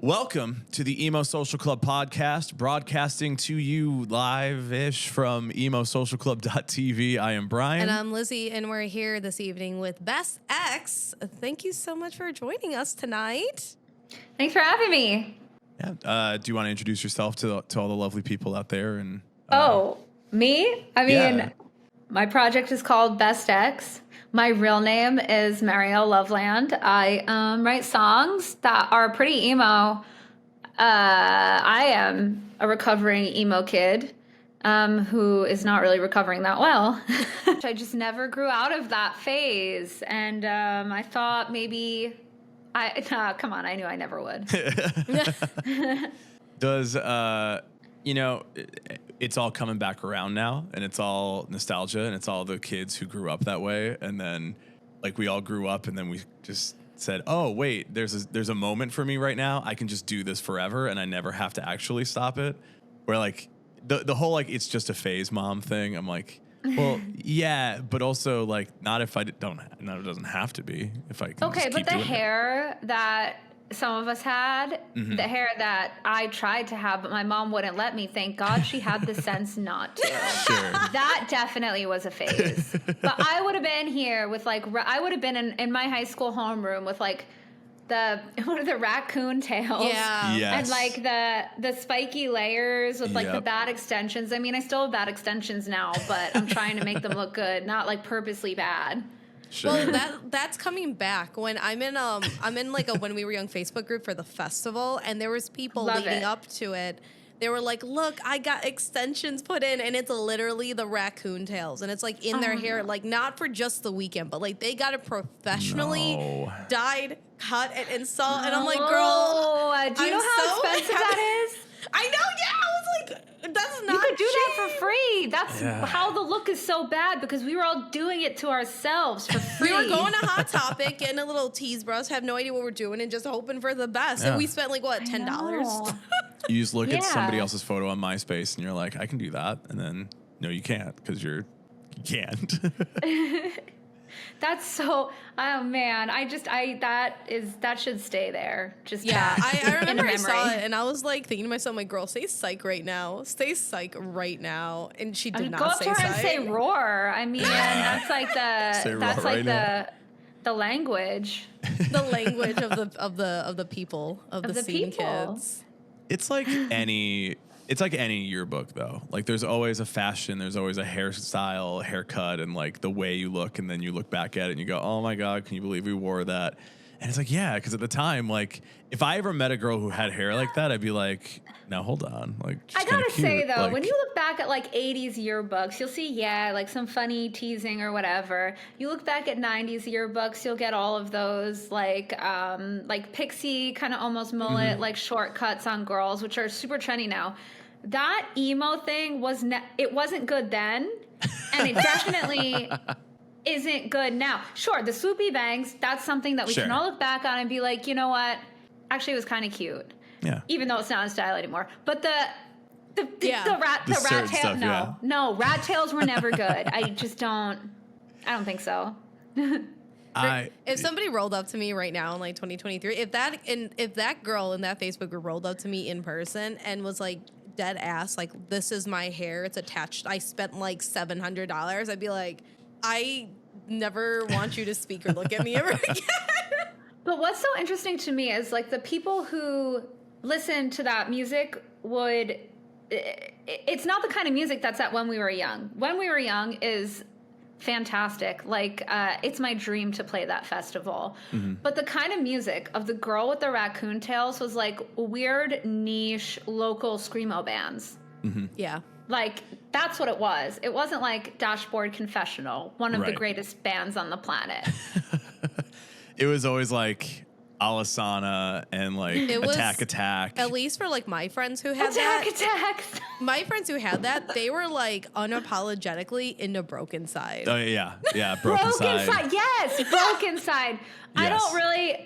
Welcome to the Emo Social Club podcast, broadcasting to you live-ish from emosocialclub.tv. I am Brian. And I'm Lizzie, and we're here this evening with Best X. Thank you so much for joining us tonight. Thanks for having me. Yeah. Do you want to introduce yourself to all the lovely people out there? And Me? My project is called Best X. My real name is Mariel Loveland. I write songs that are pretty emo. I am a recovering emo kid who is not really recovering that well. I just never grew out of that phase. And I thought maybe come on, I knew I never would. Does, it's all coming back around now, and it's all nostalgia, and it's all the kids who grew up that way, and then like we all grew up, and then we just said, oh wait, there's a moment for me right now. I can just do this forever, and I never have to actually stop it. Where like the whole like it's just a phase mom thing. I'm like, well, yeah, but also like not if I don't. No, it doesn't have to be if I can. Okay, just but keep the doing hair that some of us had, the hair that I tried to have, but my mom wouldn't let me. Thank God she had the sense not to. Sure. That definitely was a phase. But I would have been here with like, I would have been in my high school homeroom with like the raccoon tails. Yeah. Yes. And like the spiky layers with like the bad extensions. I mean, I still have bad extensions now, but I'm trying to make them look good, not like purposely bad. Sure. Well, that's coming back. When I'm in like a When We Were Young Facebook group for the festival, and there was people leading up to it. They were like, "Look, I got extensions put in, and it's literally the raccoon tails, and it's like in their hair, like not for just the weekend, but like they got it professionally dyed, cut, and installed." And I'm like, "Girl, do you know how expensive that is?" I know. Yeah, I was like, "That's not. You could do cheap. that for free. That's how the look is so bad because we were all doing it to ourselves for free. We were going to Hot Topic, getting a little tease brush, have no idea what we're doing, and just hoping for the best. Yeah. And we spent like what, $10? You just look at somebody else's photo on MySpace and you're like, I can do that. And then, no, you can't because you can't. That's so, oh man, that should stay there. Just I remember I saw memory. it and I was like thinking to myself, my girl, say psych right now. Stay psych right now. And she did not say psych. Go up to her and say roar. I mean, that's like the language. The language of the people, of the scene people. kids. It's like any yearbook though. Like there's always a fashion, there's always a hairstyle, haircut, and like the way you look, and then you look back at it and you go, oh my God, can you believe we wore that? And it's like, yeah, because at the time, like if I ever met a girl who had hair like that, I'd be like, now hold on. Like I gotta say though, like, when you look back at like 80s yearbooks, you'll see, like some funny teasing or whatever. You look back at 90s yearbooks, you'll get all of those like pixie kind of almost mullet, like shortcuts on girls, which are super trendy now. That emo thing it wasn't good then, and it definitely isn't good now. Sure, the swoopy bangs, that's something that we can all look back on and be like, you know what? Actually, it was kind of cute. Yeah. Even though it's not in style anymore. But the rat tail, no, rat tails were never good. I don't think so. If somebody rolled up to me right now in like 2023, if that girl in that Facebook group rolled up to me in person and was like dead ass, like, this is my hair, it's attached, I spent like $700, I'd be like, I never want you to speak or look at me ever again. But what's so interesting to me is like the people who listen to that music it's not the kind of music that's at When We Were Young. When We Were Young is fantastic. Like, it's my dream to play that festival. But the kind of music of the girl with the raccoon tails was like weird, niche, local screamo bands. Yeah. Like, that's what it was. It wasn't like Dashboard Confessional, one of the greatest bands on the planet. It was always like Alisana and like Attack. At least for like my friends who had Attack. My friends who had that, they were like unapologetically into Broken Side. Oh yeah, Broken Side. Yes, Broken Side. Yes. I don't really.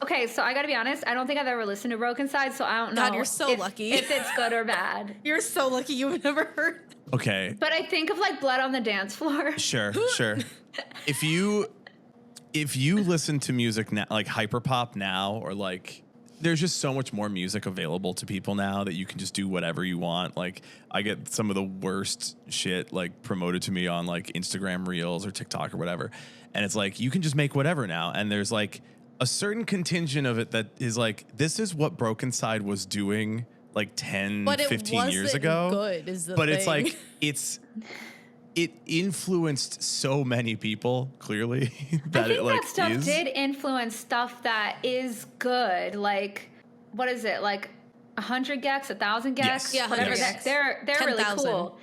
Okay, so I got to be honest. I don't think I've ever listened to Broken Side, so I don't know. God, you're so lucky. If it's good or bad. You're so lucky you've never heard. Okay. But I think of like Blood on the Dance Floor. Sure. If you listen to music now, like hyperpop now, or like there's just so much more music available to people now that you can just do whatever you want. Like I get some of the worst shit like promoted to me on like Instagram Reels or TikTok or whatever. And it's like, you can just make whatever now. And there's like a certain contingent of it that is like, this is what Broken Side was doing like 10, 15 years ago. Good is the but thing. It's like, it influenced so many people, clearly. I think that stuff did influence stuff that is good. Like, what is it? Like 100 gex, 1,000 gex? Yes. Yeah, whatever. yes. They're 10, really 000. cool.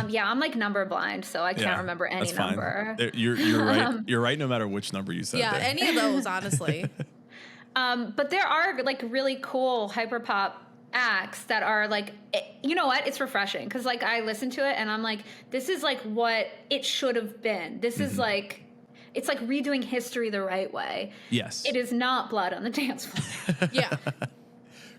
Yeah, I'm like number blind, so I can't remember any number. You're right. You're right no matter which number you said. Yeah, there. any of those, honestly. But there are like really cool hyperpop acts that are like, you know what? It's refreshing because like I listen to it and I'm like, this is like what it should have been. This is like, it's like redoing history the right way. Yes. It is not blood on the dance floor. Yeah.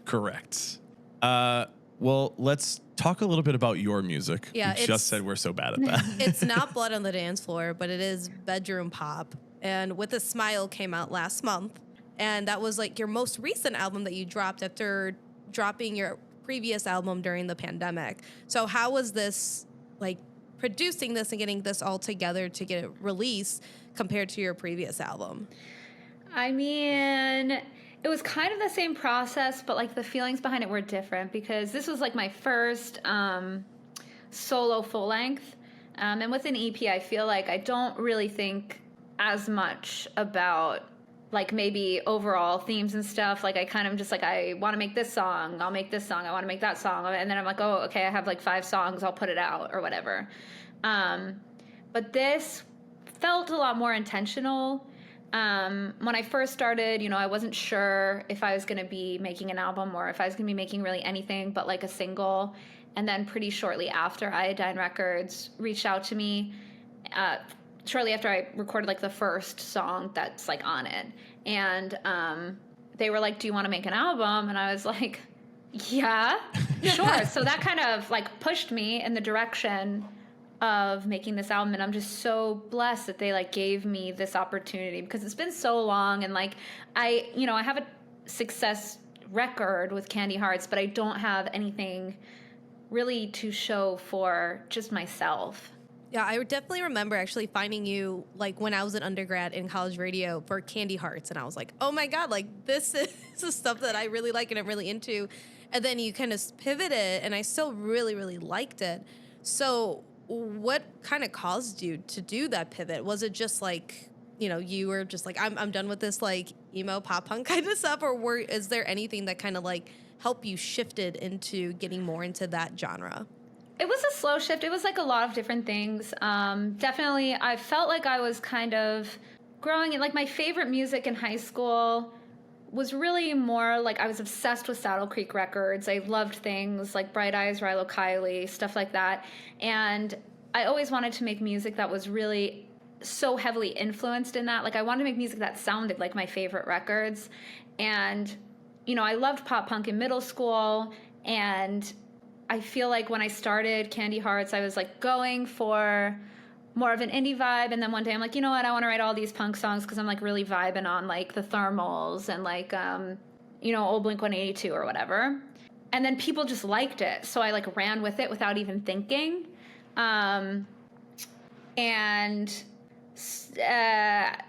Correct. Well, let's talk a little bit about your music. Yeah, You just said we're so bad at that. It's not Blood on the Dance Floor, but it is bedroom pop. And With a Smile came out last month. And that was like your most recent album that you dropped after dropping your previous album during the pandemic. So how was this, like, producing this and getting this all together to get it released compared to your previous album? I mean, it was kind of the same process, but like the feelings behind it were different because this was like my first solo full length. And with an EP, I feel like I don't really think as much about like maybe overall themes and stuff. Like I kind of just like, I want to make this song, I'll make this song, I want to make that song. And then I'm like, oh, okay, I have like 5 songs, I'll put it out or whatever. But this felt a lot more intentional. When I first started, you know, I wasn't sure if I was going to be making an album or if I was going to be making really anything but like a single. And then pretty shortly after, Iodine Records reached out to me, shortly after I recorded like the first song that's like on it. And they were like, do you want to make an album? And I was like, yeah, sure. So that kind of like pushed me in the direction of making this album, and I'm just so blessed that they like gave me this opportunity because it's been so long. And like I have a success record with Candy Hearts, but I don't have anything really to show for just myself. Yeah, I definitely remember actually finding you like when I was an undergrad in college radio for Candy Hearts, and I was like, oh my God, like this is the stuff that I really like and I'm really into. And then you kind of pivoted, and I still really, really liked it. So what kind of caused you to do that pivot? Was it just like, you know, you were just like, I'm done with this like emo pop punk kind of stuff, or is there anything that kind of like helped you shifted into getting more into that genre? It was a slow shift. It was like a lot of different things. Definitely, I felt like I was kind of growing in like my favorite music in high school was really more like I was obsessed with Saddle Creek Records. I loved things like Bright Eyes, Rilo Kiley, stuff like that. And I always wanted to make music that was really so heavily influenced in that. Like I wanted to make music that sounded like my favorite records. And, you know, I loved pop punk in middle school. And I feel like when I started Candy Hearts, I was like going for more of an indie vibe, and then one day I'm like, you know what, I want to write all these punk songs because I'm like really vibing on like the Thermals and like old Blink-182 or whatever. And then people just liked it, so I like ran with it without even thinking. I'm so bad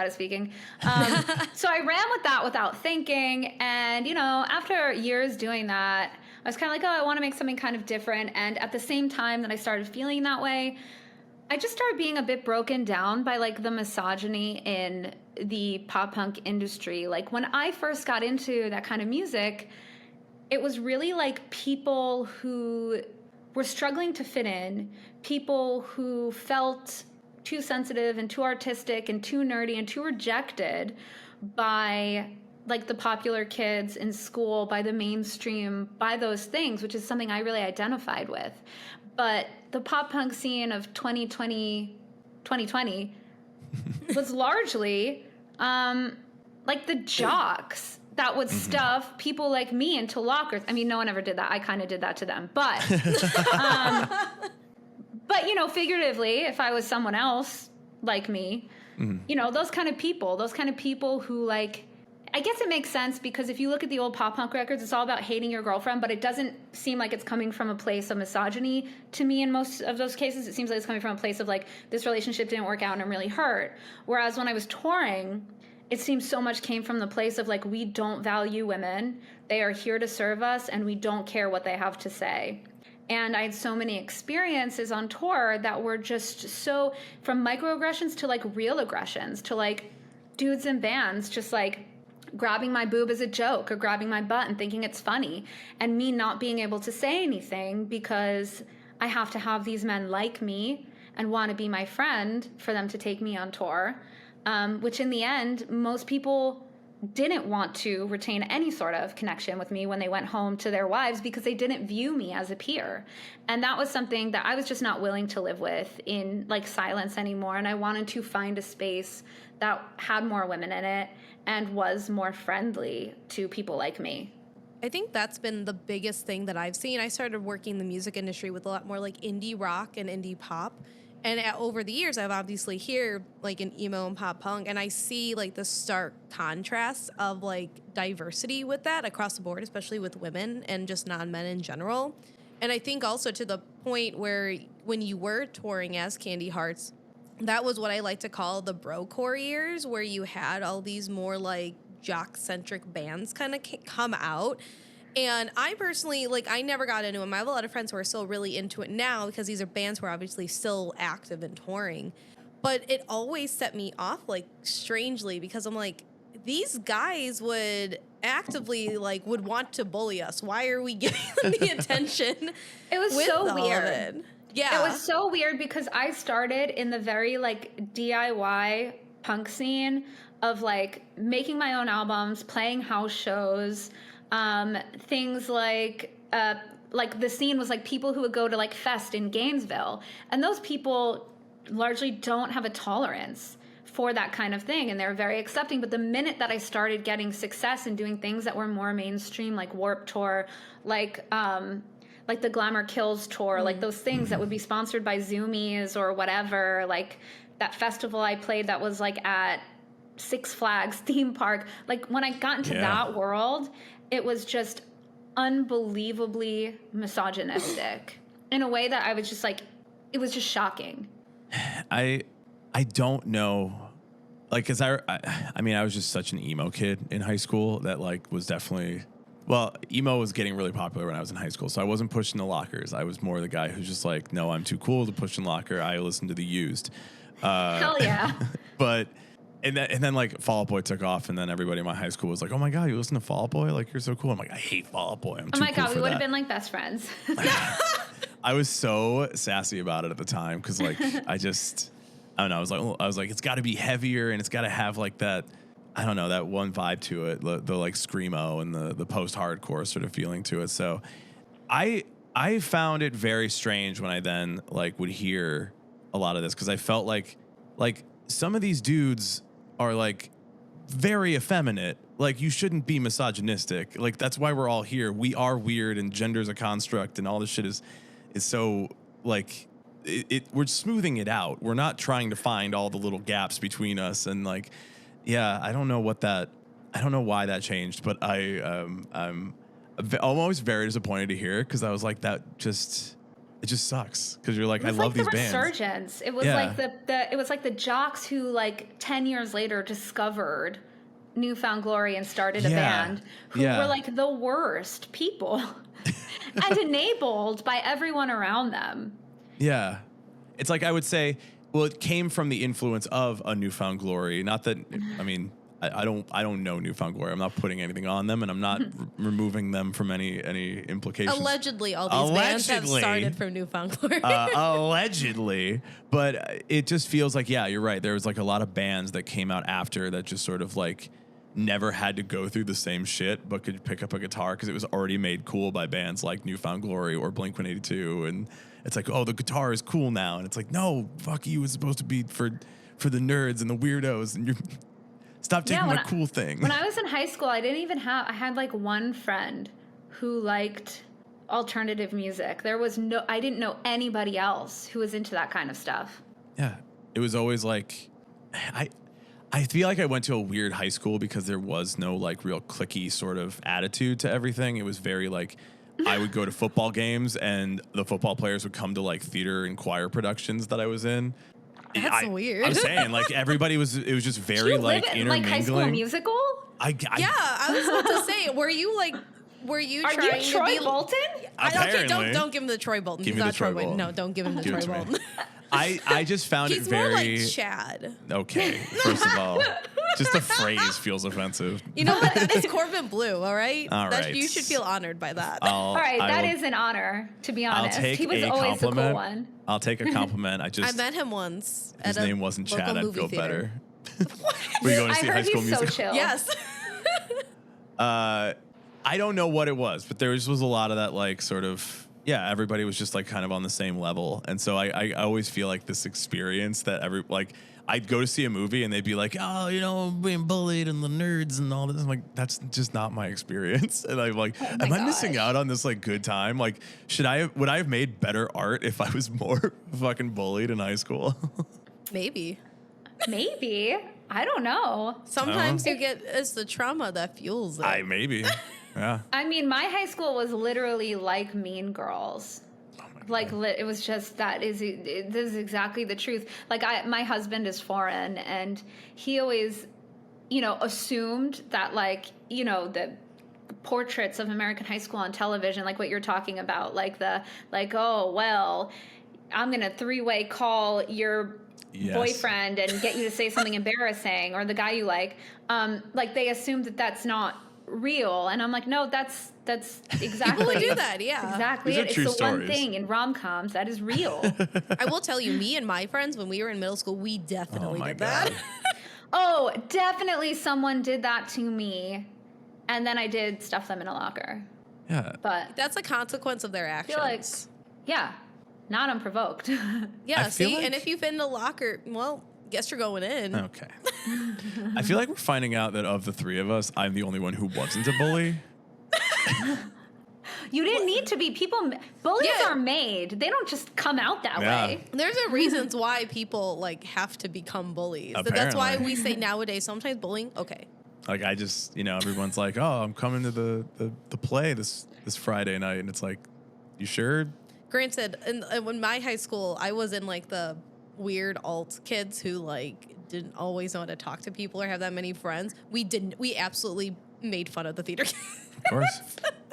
at speaking. So I ran with that without thinking, and you know, after years doing that, I was kind of like, oh, I want to make something kind of different. And at the same time that I started feeling that way, I just started being a bit broken down by like the misogyny in the pop punk industry. Like when I first got into that kind of music, it was really like people who were struggling to fit in, people who felt too sensitive and too artistic and too nerdy and too rejected by like the popular kids in school, by the mainstream, by those things, which is something I really identified with. But the pop punk scene of 2020 was largely like the jocks that would stuff people like me into lockers. I mean, no one ever did that. I kind of did that to them. But, but you know, figuratively, if I was someone else like me, you know, those kind of people who like, I guess it makes sense because if you look at the old pop punk records, it's all about hating your girlfriend, but it doesn't seem like it's coming from a place of misogyny to me in most of those cases. It seems like it's coming from a place of like, this relationship didn't work out and I'm really hurt. Whereas when I was touring, it seems so much came from the place of like, we don't value women. They are here to serve us and we don't care what they have to say. And I had so many experiences on tour that were just so, from microaggressions to like real aggressions to like dudes in bands just like grabbing my boob as a joke or grabbing my butt and thinking it's funny, and me not being able to say anything because I have to have these men like me and want to be my friend for them to take me on tour, which in the end, most people didn't want to retain any sort of connection with me when they went home to their wives because they didn't view me as a peer. And that was something that I was just not willing to live with in like silence anymore. And I wanted to find a space that had more women in it and was more friendly to people like me. I think that's been the biggest thing that I've seen. I started working in the music industry with a lot more like indie rock and indie pop. And over the years, I've obviously heard like an emo and pop punk, and I see like the stark contrast of like diversity with that across the board, especially with women and just non-men in general. And I think also to the point where when you were touring as Candy Hearts, that was what I like to call the brocore years, where you had all these more like jock-centric bands kind of come out. And I personally, like, I never got into them. I have a lot of friends who are still really into it now because these are bands who are obviously still active and touring. But it always set me off, like, strangely, because I'm like, these guys would actively, like, would want to bully us. Why are we giving them the attention? It was so weird. Yeah. It was so weird because I started in the very, like, DIY punk scene of, like, making my own albums, playing house shows, things like the scene was, like, people who would go to, like, Fest in Gainesville. And those people largely don't have a tolerance for that kind of thing, and they're very accepting. But the minute that I started getting success and doing things that were more mainstream, like Warped Tour, like the Glamour Kills tour, like those things that would be sponsored by Zoomies or whatever, like that festival I played that was like at Six Flags theme park. Like when I got into that world, it was just unbelievably misogynistic in a way that I was just like, it was just shocking. I don't know. Like, cause I mean, I was just such an emo kid in high school that like was definitely, well, emo was getting really popular when I was in high school. So I wasn't pushing the lockers. I was more the guy who's just like, no, I'm too cool to push in locker. I listen to the Used. Hell yeah. But, and then like Fall Out Boy took off, and then everybody in my high school was like, oh my God, you listen to Fall Out Boy? Like, you're so cool. I'm like, I hate Fall Out Boy. I'm too Oh my cool God, for we would have that. been like best friends. I was so sassy about it at the time. Cause like, I don't know. I was like, it's gotta be heavier and it's gotta have like that, I don't know, that one vibe to it, the like screamo and the post-hardcore sort of feeling to it. So I found it very strange when I then like would hear a lot of this, because I felt like some of these dudes are like very effeminate. Like, you shouldn't be misogynistic. Like, that's why we're all here. We are weird and gender's a construct and all this shit is so like we're smoothing it out. We're not trying to find all the little gaps between us. And like, yeah, I don't know why that changed, but I'm always very disappointed to hear it, because I was like, it just sucks, because you're like, I love these bands. Resurgence. It was like it was like the jocks who like 10 years later discovered Newfound Glory and started a band who were like the worst people and enabled by everyone around them. Yeah. It's like, I would say, well, it came from the influence of a Newfound Glory. Not that, I mean, I don't know Newfound Glory. I'm not putting anything on them, and I'm not removing them from any implications. Allegedly, all these bands have started from Newfound Glory. Allegedly. But it just feels like, yeah, you're right. There was like a lot of bands that came out after that just sort of like never had to go through the same shit, but could pick up a guitar because it was already made cool by bands like Newfound Glory or Blink-182. And it's like, oh, the guitar is cool now. And it's like, no, fuck you. It's supposed to be for the nerds and the weirdos. And you're... Stop taking my cool thing. When I was in high school, I had like one friend who liked alternative music. I didn't know anybody else who was into that kind of stuff. Yeah. It was always like, I I feel like I went to a weird high school because there was no like real cliquey sort of attitude to everything. It was very like I would go to football games and the football players would come to like theater and choir productions that I was in. That's weird. I'm saying like everybody was. It was just very like intermingling. Like High School Musical? Yeah, I was about to say, were you trying you Troy to be Bolton? Okay, don't give him the Troy Bolton. Give He's me not the Troy Troy Bolton. Bolton. No, don't give him the Give Troy it to me. Bolton. I just found He's it very more like Chad. okay. First of all, just the phrase feels offensive. You know what? That is Corbin Blue. All right. All right. You should feel honored by that. All right, that is an honor. To be honest, he was always the cool one. I'll take a compliment. I met him once. If his name wasn't Chad, I'd feel better. Were you going to see High School Musical? Musical? So chill. Yes. I don't know what it was, but there was a lot of that, like, sort of, yeah, everybody was just, like, kind of on the same level. And so I always feel like this experience that I'd go to see a movie and they'd be like, oh, you know, being bullied and the nerds and all this. I'm like, that's just not my experience. And I'm like, am I missing out on this, like, good time? Like, would I have made better art if I was more fucking bullied in high school? Maybe. I don't know. Sometimes it's the trauma that fuels it. Maybe. Yeah. I mean, my high school was literally like Mean Girls. Like it was just this is exactly the truth. Like my husband is foreign, and he always, assumed that the portraits of American high school on television, like what you're talking about, oh well, I'm gonna 3-way call your boyfriend and get you to say something embarrassing, or the guy you like they assumed that that's not real, and I'm like, no, that's exactly people do that. Yeah, exactly. It's the stories. one thing in rom-coms that is real. I will tell you, me and my friends, when we were in middle school, we definitely did that. Oh, definitely someone did that to me, and then I did stuff them in a locker. Yeah, but that's a consequence of their actions. I feel like, not unprovoked. Yeah, see, and if you fit in a locker, well, guess you're going in. Okay. I feel like we're finding out that of the three of us, I'm the only one who wasn't a bully. You didn't need to be. Bullies are made. They don't just come out that way. There's a reasons why people have to become bullies. Apparently. That's why we say nowadays sometimes bullying. Okay. Like I just, everyone's like, oh, I'm coming to the play this Friday night, and it's like, you sure? Granted, in my high school, I was in the weird alt kids who didn't always know how to talk to people or have that many friends. We absolutely made fun of the theater kids. Of course.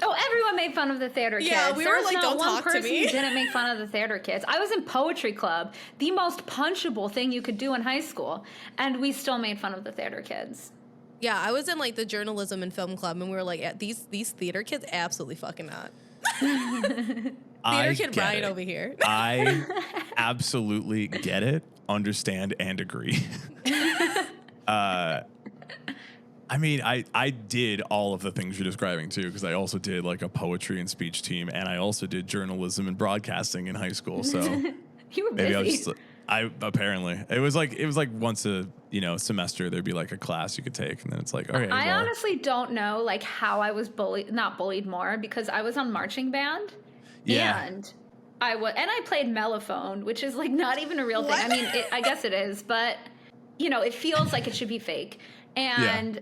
Oh, everyone made fun of the theater kids. Yeah, we were like, don't one talk to person me. who didn't make fun of the theater kids. I was in poetry club, the most punchable thing you could do in high school, and we still made fun of the theater kids. Yeah, I was in the journalism and film club, and we were like, these theater kids absolutely fucking not. Theater kid Brian over here. I absolutely get it, understand, and agree. I mean, I did all of the things you're describing too, because I also did a poetry and speech team, and I also did journalism and broadcasting in high school. So you were busy. Apparently it was like once a semester there'd be a class you could take, and then it's like, okay. I honestly don't know how I was not bullied more, because I was on marching band. Yeah. And I played mellophone, which is not even a real thing. I mean, I guess it is, but it feels like it should be fake. And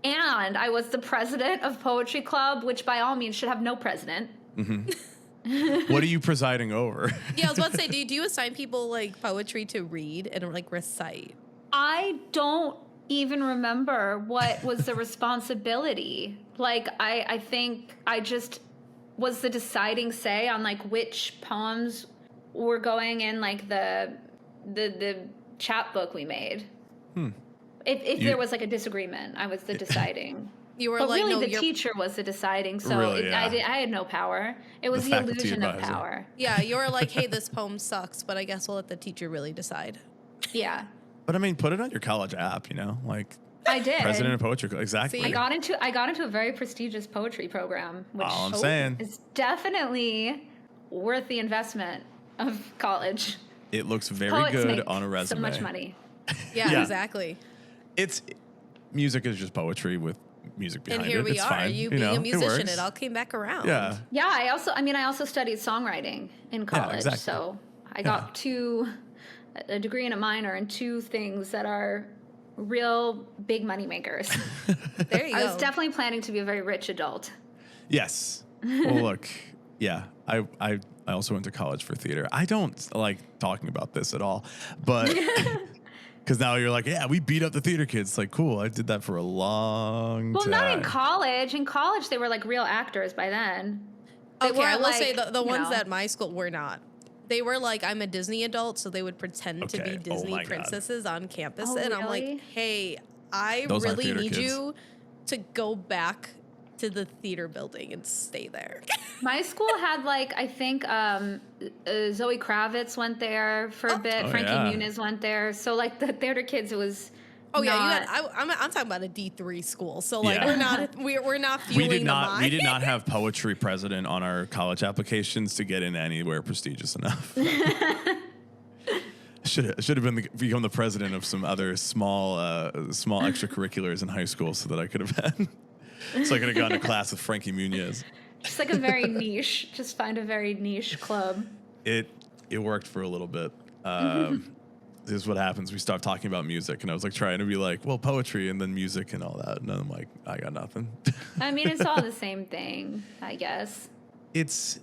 I was the president of poetry club, which by all means should have no president. Mm-hmm. What are you presiding over? Yeah, I was about to say, do you assign people poetry to read and recite? I don't even remember what was the responsibility. I think I just was the deciding say on which poems were going in the chapbook we made. If there was a disagreement, I was the deciding. You were but really the teacher was the deciding, so really, I had no power. It was the illusion of power. Yeah, you were like, hey, this poem sucks, but I guess we'll let the teacher really decide. Yeah. But I mean, put it on your college app, I did. President of poetry, exactly. See? I got into a very prestigious poetry program, which all I'm saying is definitely worth the investment of college. It looks very Poets good make on a resume. So much money. Yeah, exactly. Music is just poetry with music behind it. And here we it's are, fine. you being a musician, it all came back around. Yeah. Yeah, I also studied songwriting in college. Yeah, exactly. So I got a degree and a minor in two things that are real big money makers. There you go. I was definitely planning to be a very rich adult. Yes. Well, look, yeah, I also went to college for theater. I don't like talking about this at all, but because now you're like, yeah, we beat up the theater kids. It's like, cool, I did that for a long time. Well, not in college. In college, they were like real actors by then. Okay, I will say the ones at my school were not. They were like, I'm a Disney adult, so they would pretend to be Disney princesses on campus. Oh, and really? I'm like, hey, I Those aren't really theater need kids. you to go back to the theater building and stay there. My school had like, I think Zoe Kravitz went there for a bit. Oh, Frankie yeah. Muniz went there. So like the theater kids, it was. Oh yeah, not- I'm talking about a D3 school, so like Yeah. we're not fueling We the mind. did not have poetry president on our college applications to get in anywhere prestigious enough. Should have become the president of some other small extracurriculars in high school so that I could have had. So I could have gone to class with Frankie Muniz. Just like a very niche. Just find a very niche club. It worked for a little bit. This is what happens. We start talking about music, and I was like trying to be like, well, poetry and then music and all that. And I'm like, I got nothing. I mean, it's all the same thing, I guess. It's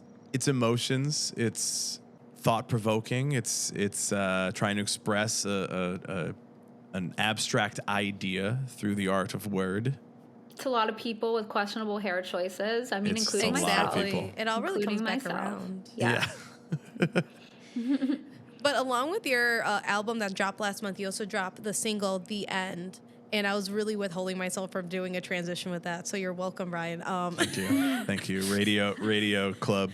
emotions. It's thought provoking. It's trying to express an abstract idea through the art of word. It's a lot of people with questionable hair choices. I mean, It's including a lot of myself. people. It all really comes Including back myself. around. Yeah. But along with your album that dropped last month, you also dropped the single "The End," and I was really withholding myself from doing a transition with that. So you're welcome, Ryan. Thank you. Radio Club,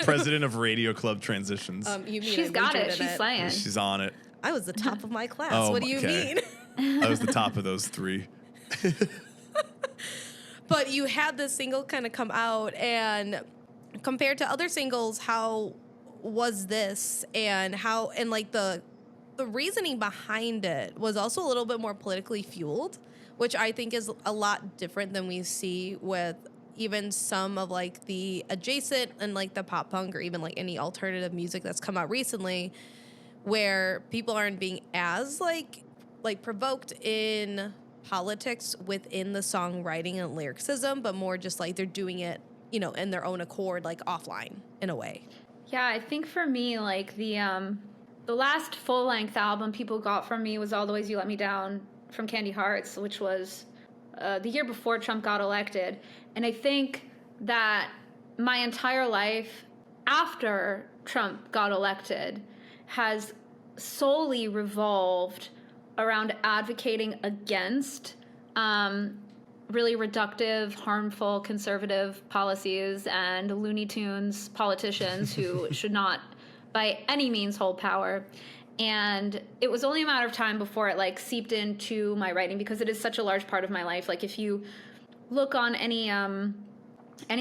president of Radio Club Transitions. You mean She's I got majored it. in She's slaying. She's on it. I was the top of my class. Oh, What do you okay. mean? I was the top of those three. But you had this single kind of come out, and compared to other singles, how was this, and like the reasoning behind it was also a little bit more politically fueled, which I think is a lot different than we see with even some of like the adjacent and like the pop punk or even like any alternative music that's come out recently, where people aren't being as like provoked in politics within the songwriting and lyricism, but more just like they're doing it, you know, in their own accord, like offline in a way. Yeah, I think for me, like the last full length album people got from me was All the Ways You Let Me Down from Candy Hearts, which was the year before Trump got elected. And I think that my entire life after Trump got elected has solely revolved around advocating against really reductive, harmful, conservative policies and Looney Tunes politicians who should not by any means hold power. And it was only a matter of time before it like seeped into my writing, because it is such a large part of my life. Like if you look on any of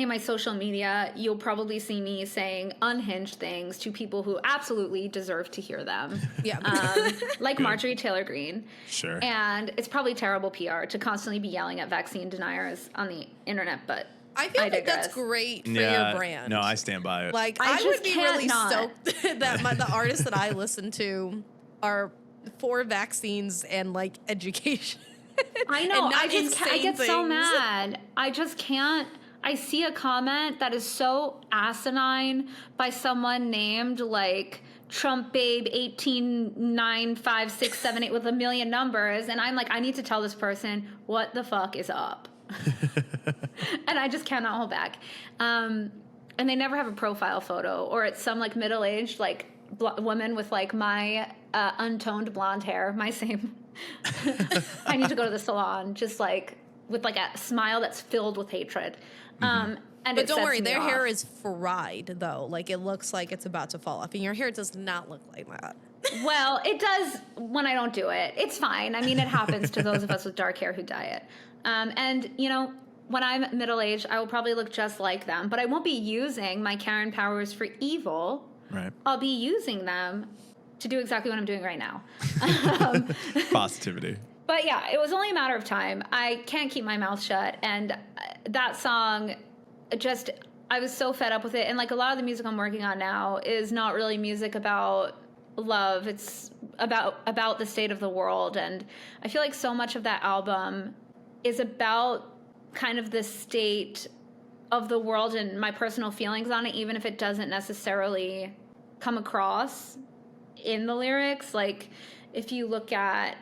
my social media, you'll probably see me saying unhinged things to people who absolutely deserve to hear them. Yeah. Like Marjorie Taylor Greene. Sure. And it's probably terrible PR to constantly be yelling at vaccine deniers on the internet, but I feel like digress. that's great for your brand. No, I stand by it. Like I I just would be can't really not. stoked that the artists that I listen to are for vaccines and like education. I know. and not I get so insane mad. I just can't. I see a comment that is so asinine by someone named like Trump Babe 1895678 with a million numbers, and I'm like, I need to tell this person what the fuck is up. And I just cannot hold back. And they never have a profile photo, or it's some like middle-aged like woman with like my untoned blonde hair, my same. I need to go to the salon, just like with like a smile that's filled with hatred. And But don't worry, their hair is fried though. Like it looks like it's about to fall off, and your hair does not look like that. Well, it does when I don't do it. It's fine. I mean, it happens to those of us with dark hair who dye it. And you know, when I'm middle-aged, I will probably look just like them, but I won't be using my Karen powers for evil. Right. I'll be using them to do exactly what I'm doing right now. Positivity. But yeah, it was only a matter of time. I can't keep my mouth shut. And that song, just, I was so fed up with it. And like a lot of the music I'm working on now is not really music about love. It's about the state of the world. And I feel like so much of that album is about kind of the state of the world and my personal feelings on it, even if it doesn't necessarily come across in the lyrics. Like, if you look at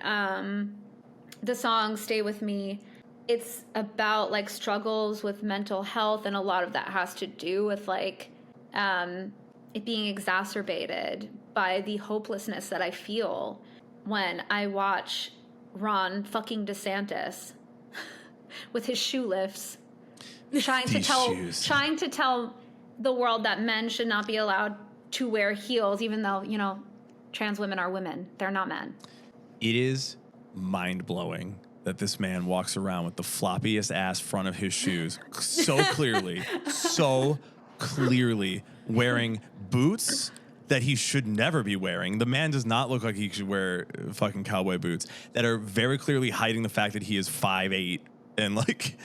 the song Stay With Me, it's about like struggles with mental health, and a lot of that has to do with like it being exacerbated by the hopelessness that I feel when I watch Ron fucking DeSantis with his shoe lifts trying to tell the world that men should not be allowed to wear heels, even though, you know, trans women are women. They're not men. It is mind-blowing that this man walks around with the floppiest ass front of his shoes so clearly wearing boots that he should never be wearing. The man does not look like he should wear fucking cowboy boots that are very clearly hiding the fact that he is 5'8", and like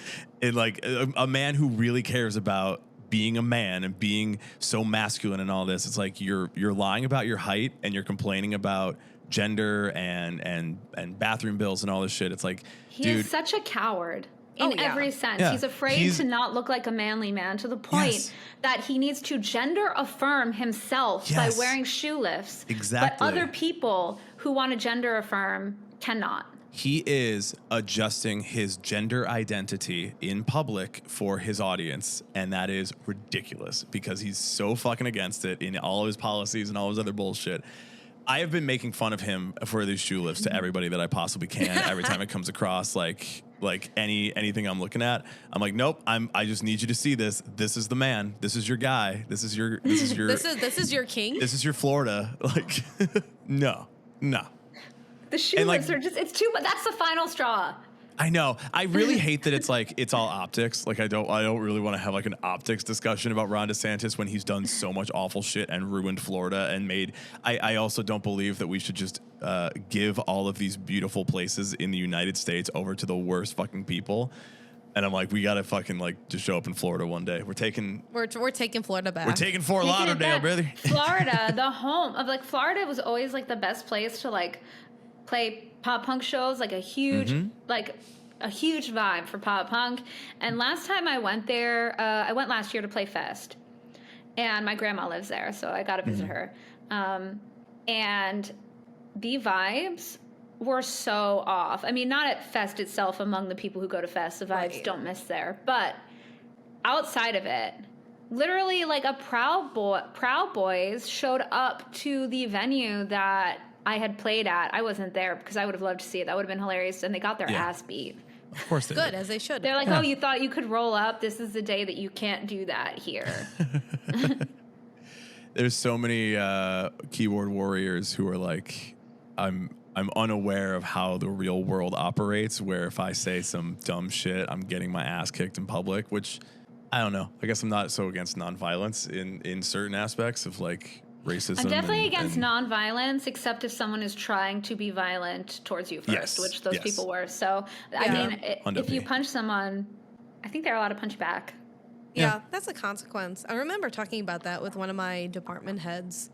a man who really cares about being a man and being so masculine and all this. It's like you're lying about your height, and you're complaining about gender and bathroom bills and all this shit. It's like, he is such a coward in every sense. Yeah. He's afraid to not look like a manly man, to the point that he needs to gender affirm himself by wearing shoe lifts. Exactly. But other people who want to gender affirm cannot. He is adjusting his gender identity in public for his audience, and that is ridiculous because he's so fucking against it in all of his policies and all his other bullshit. I have been making fun of him for these shoe lifts to everybody that I possibly can. Every time it comes across like anything I'm looking at, I'm like, nope. I just need you to see this. This is the man. This is your guy. This is your this is your king. This is your Florida. Like, no. The shoe lifts are it's too much. That's the final straw. I know. I really hate that it's all optics. Like I don't really want to have like an optics discussion about Ron DeSantis when he's done so much awful shit and ruined Florida and made. I also don't believe that we should just give all of these beautiful places in the United States over to the worst fucking people. And I'm like, we gotta fucking like just show up in Florida one day. We're taking Florida back. We're taking Fort Lauderdale, brother. Florida, the home of like Florida was always like the best place to like play pop punk shows, like a huge vibe for pop punk. And last time I went there, I went last year to play Fest, and my grandma lives there, so I got to visit her. And the vibes were so off. I mean, not at Fest itself, among the people who go to Fest, the vibes don't miss there, but outside of it, literally like a Proud Boys showed up to the venue that I had played at. I wasn't there because I would have loved to see it. That would have been hilarious. And they got their ass beat. Of course they Good, did. as they should. They're like, oh, you thought you could roll up? This is the day that you can't do that here. There's so many keyboard warriors who are like, I'm unaware of how the real world operates, where if I say some dumb shit, I'm getting my ass kicked in public, which I don't know. I guess I'm not so against nonviolence in certain aspects of like racism. I'm definitely against nonviolence, except if someone is trying to be violent towards you first, which those people were. So, I mean, if you punch someone, I think they're allowed to punch you back. Yeah, that's a consequence. I remember talking about that with one of my department heads.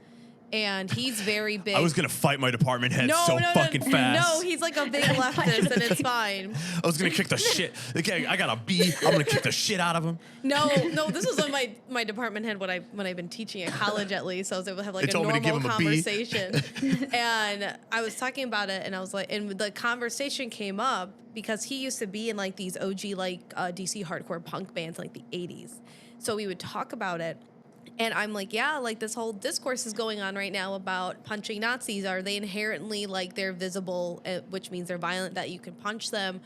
And he's very big. I was going to fight my department head fucking fast. No, he's like a big leftist, and it's fine. I was going to kick the shit. Okay, I got a B. I'm going to kick the shit out of him. No, this was on my department head when I've been teaching at college, at least. I was able to have like a normal conversation. And I was talking about it, and I was like, and the conversation came up because he used to be in like these OG like DC hardcore punk bands like the 80s. So we would talk about it. And I'm like, yeah, like this whole discourse is going on right now about punching Nazis. Are they inherently like they're visible, which means they're violent, that you can punch them?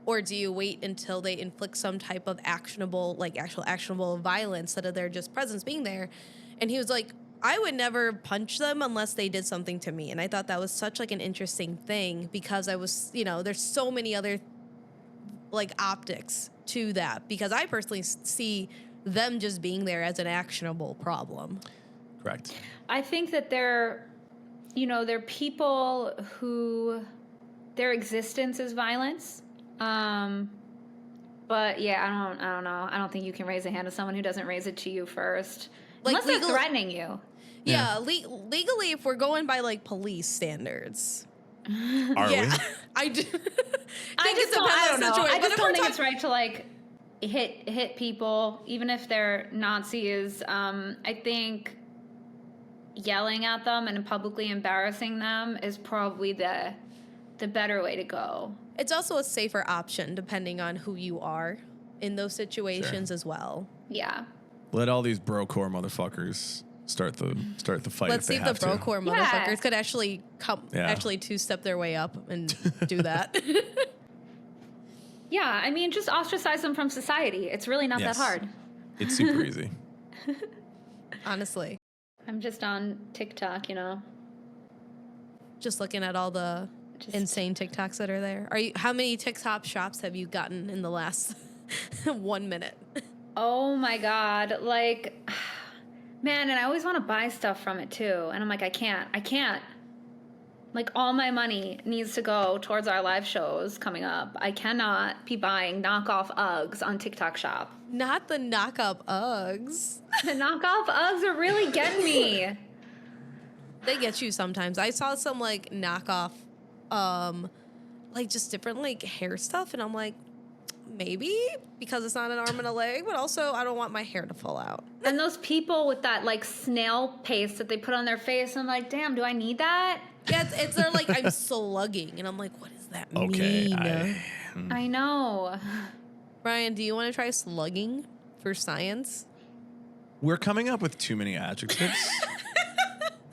Or do you wait until they inflict some type of actionable violence instead of their just presence being there? And he was like, I would never punch them unless they did something to me. And I thought that was such like an interesting thing because I was, there's so many other like optics to that because I personally see them just being there as an actionable problem. Correct. I think that they're people who their existence is violence. But yeah, I don't know. I don't think you can raise a hand to someone who doesn't raise it to you first. Like Unless they're threatening you. Yeah, legally, if we're going by like police standards. Are we? I do. I don't know. I just don't think it's right to like hit people, even if they're Nazis. I think yelling at them and publicly embarrassing them is probably the better way to go. It's also a safer option depending on who you are in those situations as well. Yeah. Let all these brocore motherfuckers start the fight. Let's see if the brocore motherfuckers could actually actually two-step their way up and do that. Yeah, I mean, just ostracize them from society. It's really not that hard. It's super easy. Honestly. I'm just on TikTok, Just looking at all the insane TikToks that are there. How many TikTok shops have you gotten in the last 1 minute? Oh my God. Like, man, and I always want to buy stuff from it too. And I'm like, I can't. Like, all my money needs to go towards our live shows coming up. I cannot be buying knockoff Uggs on TikTok shop. Not the knockoff Uggs. The knockoff Uggs are really getting me. They get you sometimes. I saw some like knockoff, like just different like hair stuff, and I'm like, maybe because it's not an arm and a leg, but also I don't want my hair to fall out. And those people with that like snail paste that they put on their face, I'm like, damn, do I need that? Yeah, it's they're like, I'm slugging, and I'm like, what does that mean? I know. Brian, do you want to try slugging for science? We're coming up with too many adjectives.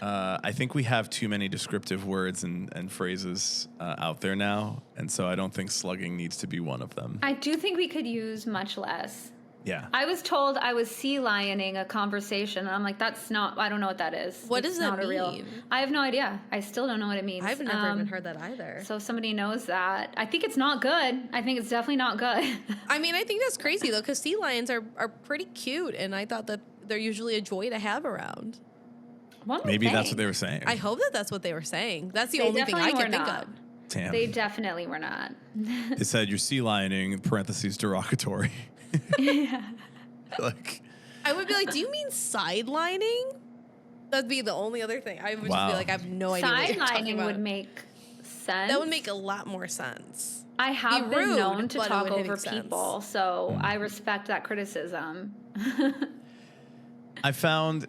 I think we have too many descriptive words and phrases out there now, and so I don't think slugging needs to be one of them. I do think we could use much less. Yeah. I was told I was sea lioning a conversation, and I'm like, that's not, I don't know what that is. What does that mean? I have no idea. I still don't know what it means. I've never even heard that either. So if somebody knows that, I think it's not good. I think it's definitely not good. I mean, I think that's crazy, though, because sea lions are pretty cute, and I thought that they're usually a joy to have around. Maybe that's what they were saying. I hope that that's what they were saying. That's the only thing I can think of. Damn. They definitely were not. It said you're sea lioning, in parentheses, derogatory. Yeah. Like, I would be like, do you mean sidelining? That'd be the only other thing. I would just be like, I have no idea what you're talking about. Sidelining would make sense. That would make a lot more sense. I have been known to talk over people, so I respect that criticism. I found,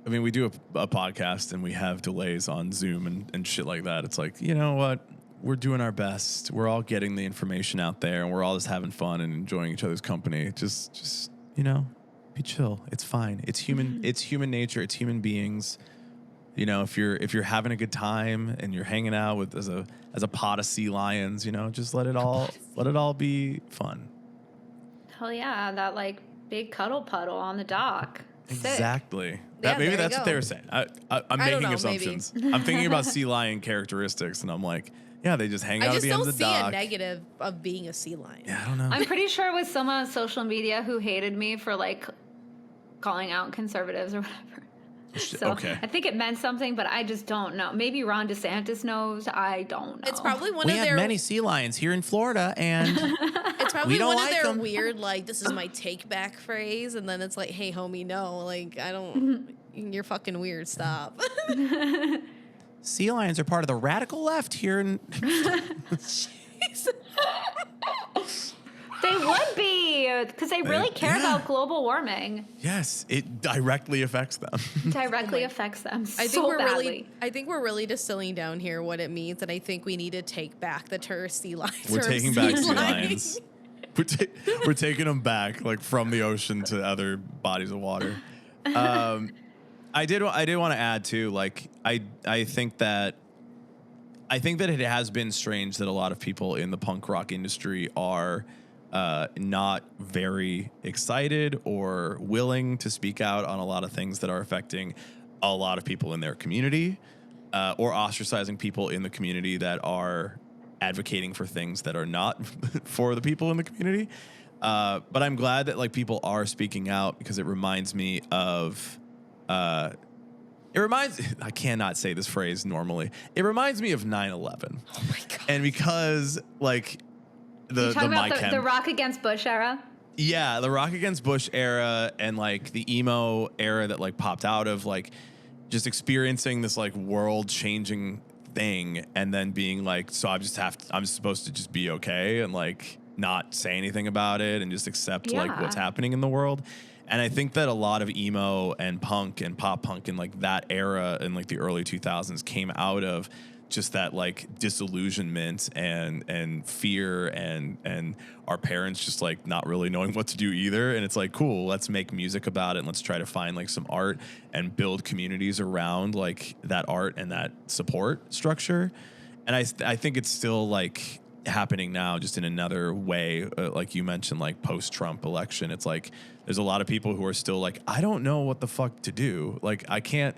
I mean, we do a podcast and we have delays on Zoom and shit like that. It's like, you know what? We're doing our best. We're all getting the information out there, and we're all just having fun and enjoying each other's company. Just be chill. It's fine. It's human. It's human nature. It's human beings. If you're having a good time and you're hanging out with as a pod of sea lions, just let it all be fun. Hell yeah, that like big cuddle puddle on the dock. Exactly. Yeah, Maybe that's what they were saying. I'm making assumptions. I'm thinking about sea lion characteristics, and I'm like, yeah, they just hang out at the end of the dock. I just don't see a negative of being a sea lion. Yeah, I don't know. I'm pretty sure it was someone on social media who hated me for like calling out conservatives or whatever. So okay. I think it meant something, but I just don't know. Maybe Ron DeSantis knows. I don't know. It's probably one we of have their many sea lions here in Florida, and it's probably one of their them. weird, like, this is my take back phrase, and then it's like, hey homie, no, like I don't you're fucking weird, stop. Sea lions are part of the radical left here in They would be, because they really care about global warming. Yes, it directly affects them. Directly affects them I think so we're badly. we're really distilling down here what it means, and I think we need to take back the terrorist sea lions. We're taking back sea lions. We're taking them back, like from the ocean to other bodies of water. I did want to add too, like I think that it has been strange that a lot of people in the punk rock industry are not very excited or willing to speak out on a lot of things that are affecting a lot of people in their community, or ostracizing people in the community that are advocating for things that are not for the people in the community. But I'm glad that like people are speaking out, because it reminds me of I cannot say this phrase normally. It reminds me of 9/11. Oh my god. And because like the Rock Against Bush era? Yeah, the Rock Against Bush era and like the emo era that like popped out of like just experiencing this like world changing thing and then being like, so I'm supposed to just be okay and like not say anything about it and just accept like what's happening in the world. And I think that a lot of emo and punk and pop punk in like that era in like the early 2000s came out of just that like disillusionment and fear and our parents just like not really knowing what to do either. And it's like, cool, let's make music about it and let's try to find like some art and build communities around like that art and that support structure. And I think it's still like happening now just in another way. Like you mentioned, like post-Trump election, it's like there's a lot of people who are still like, I don't know what the fuck to do. Like I can't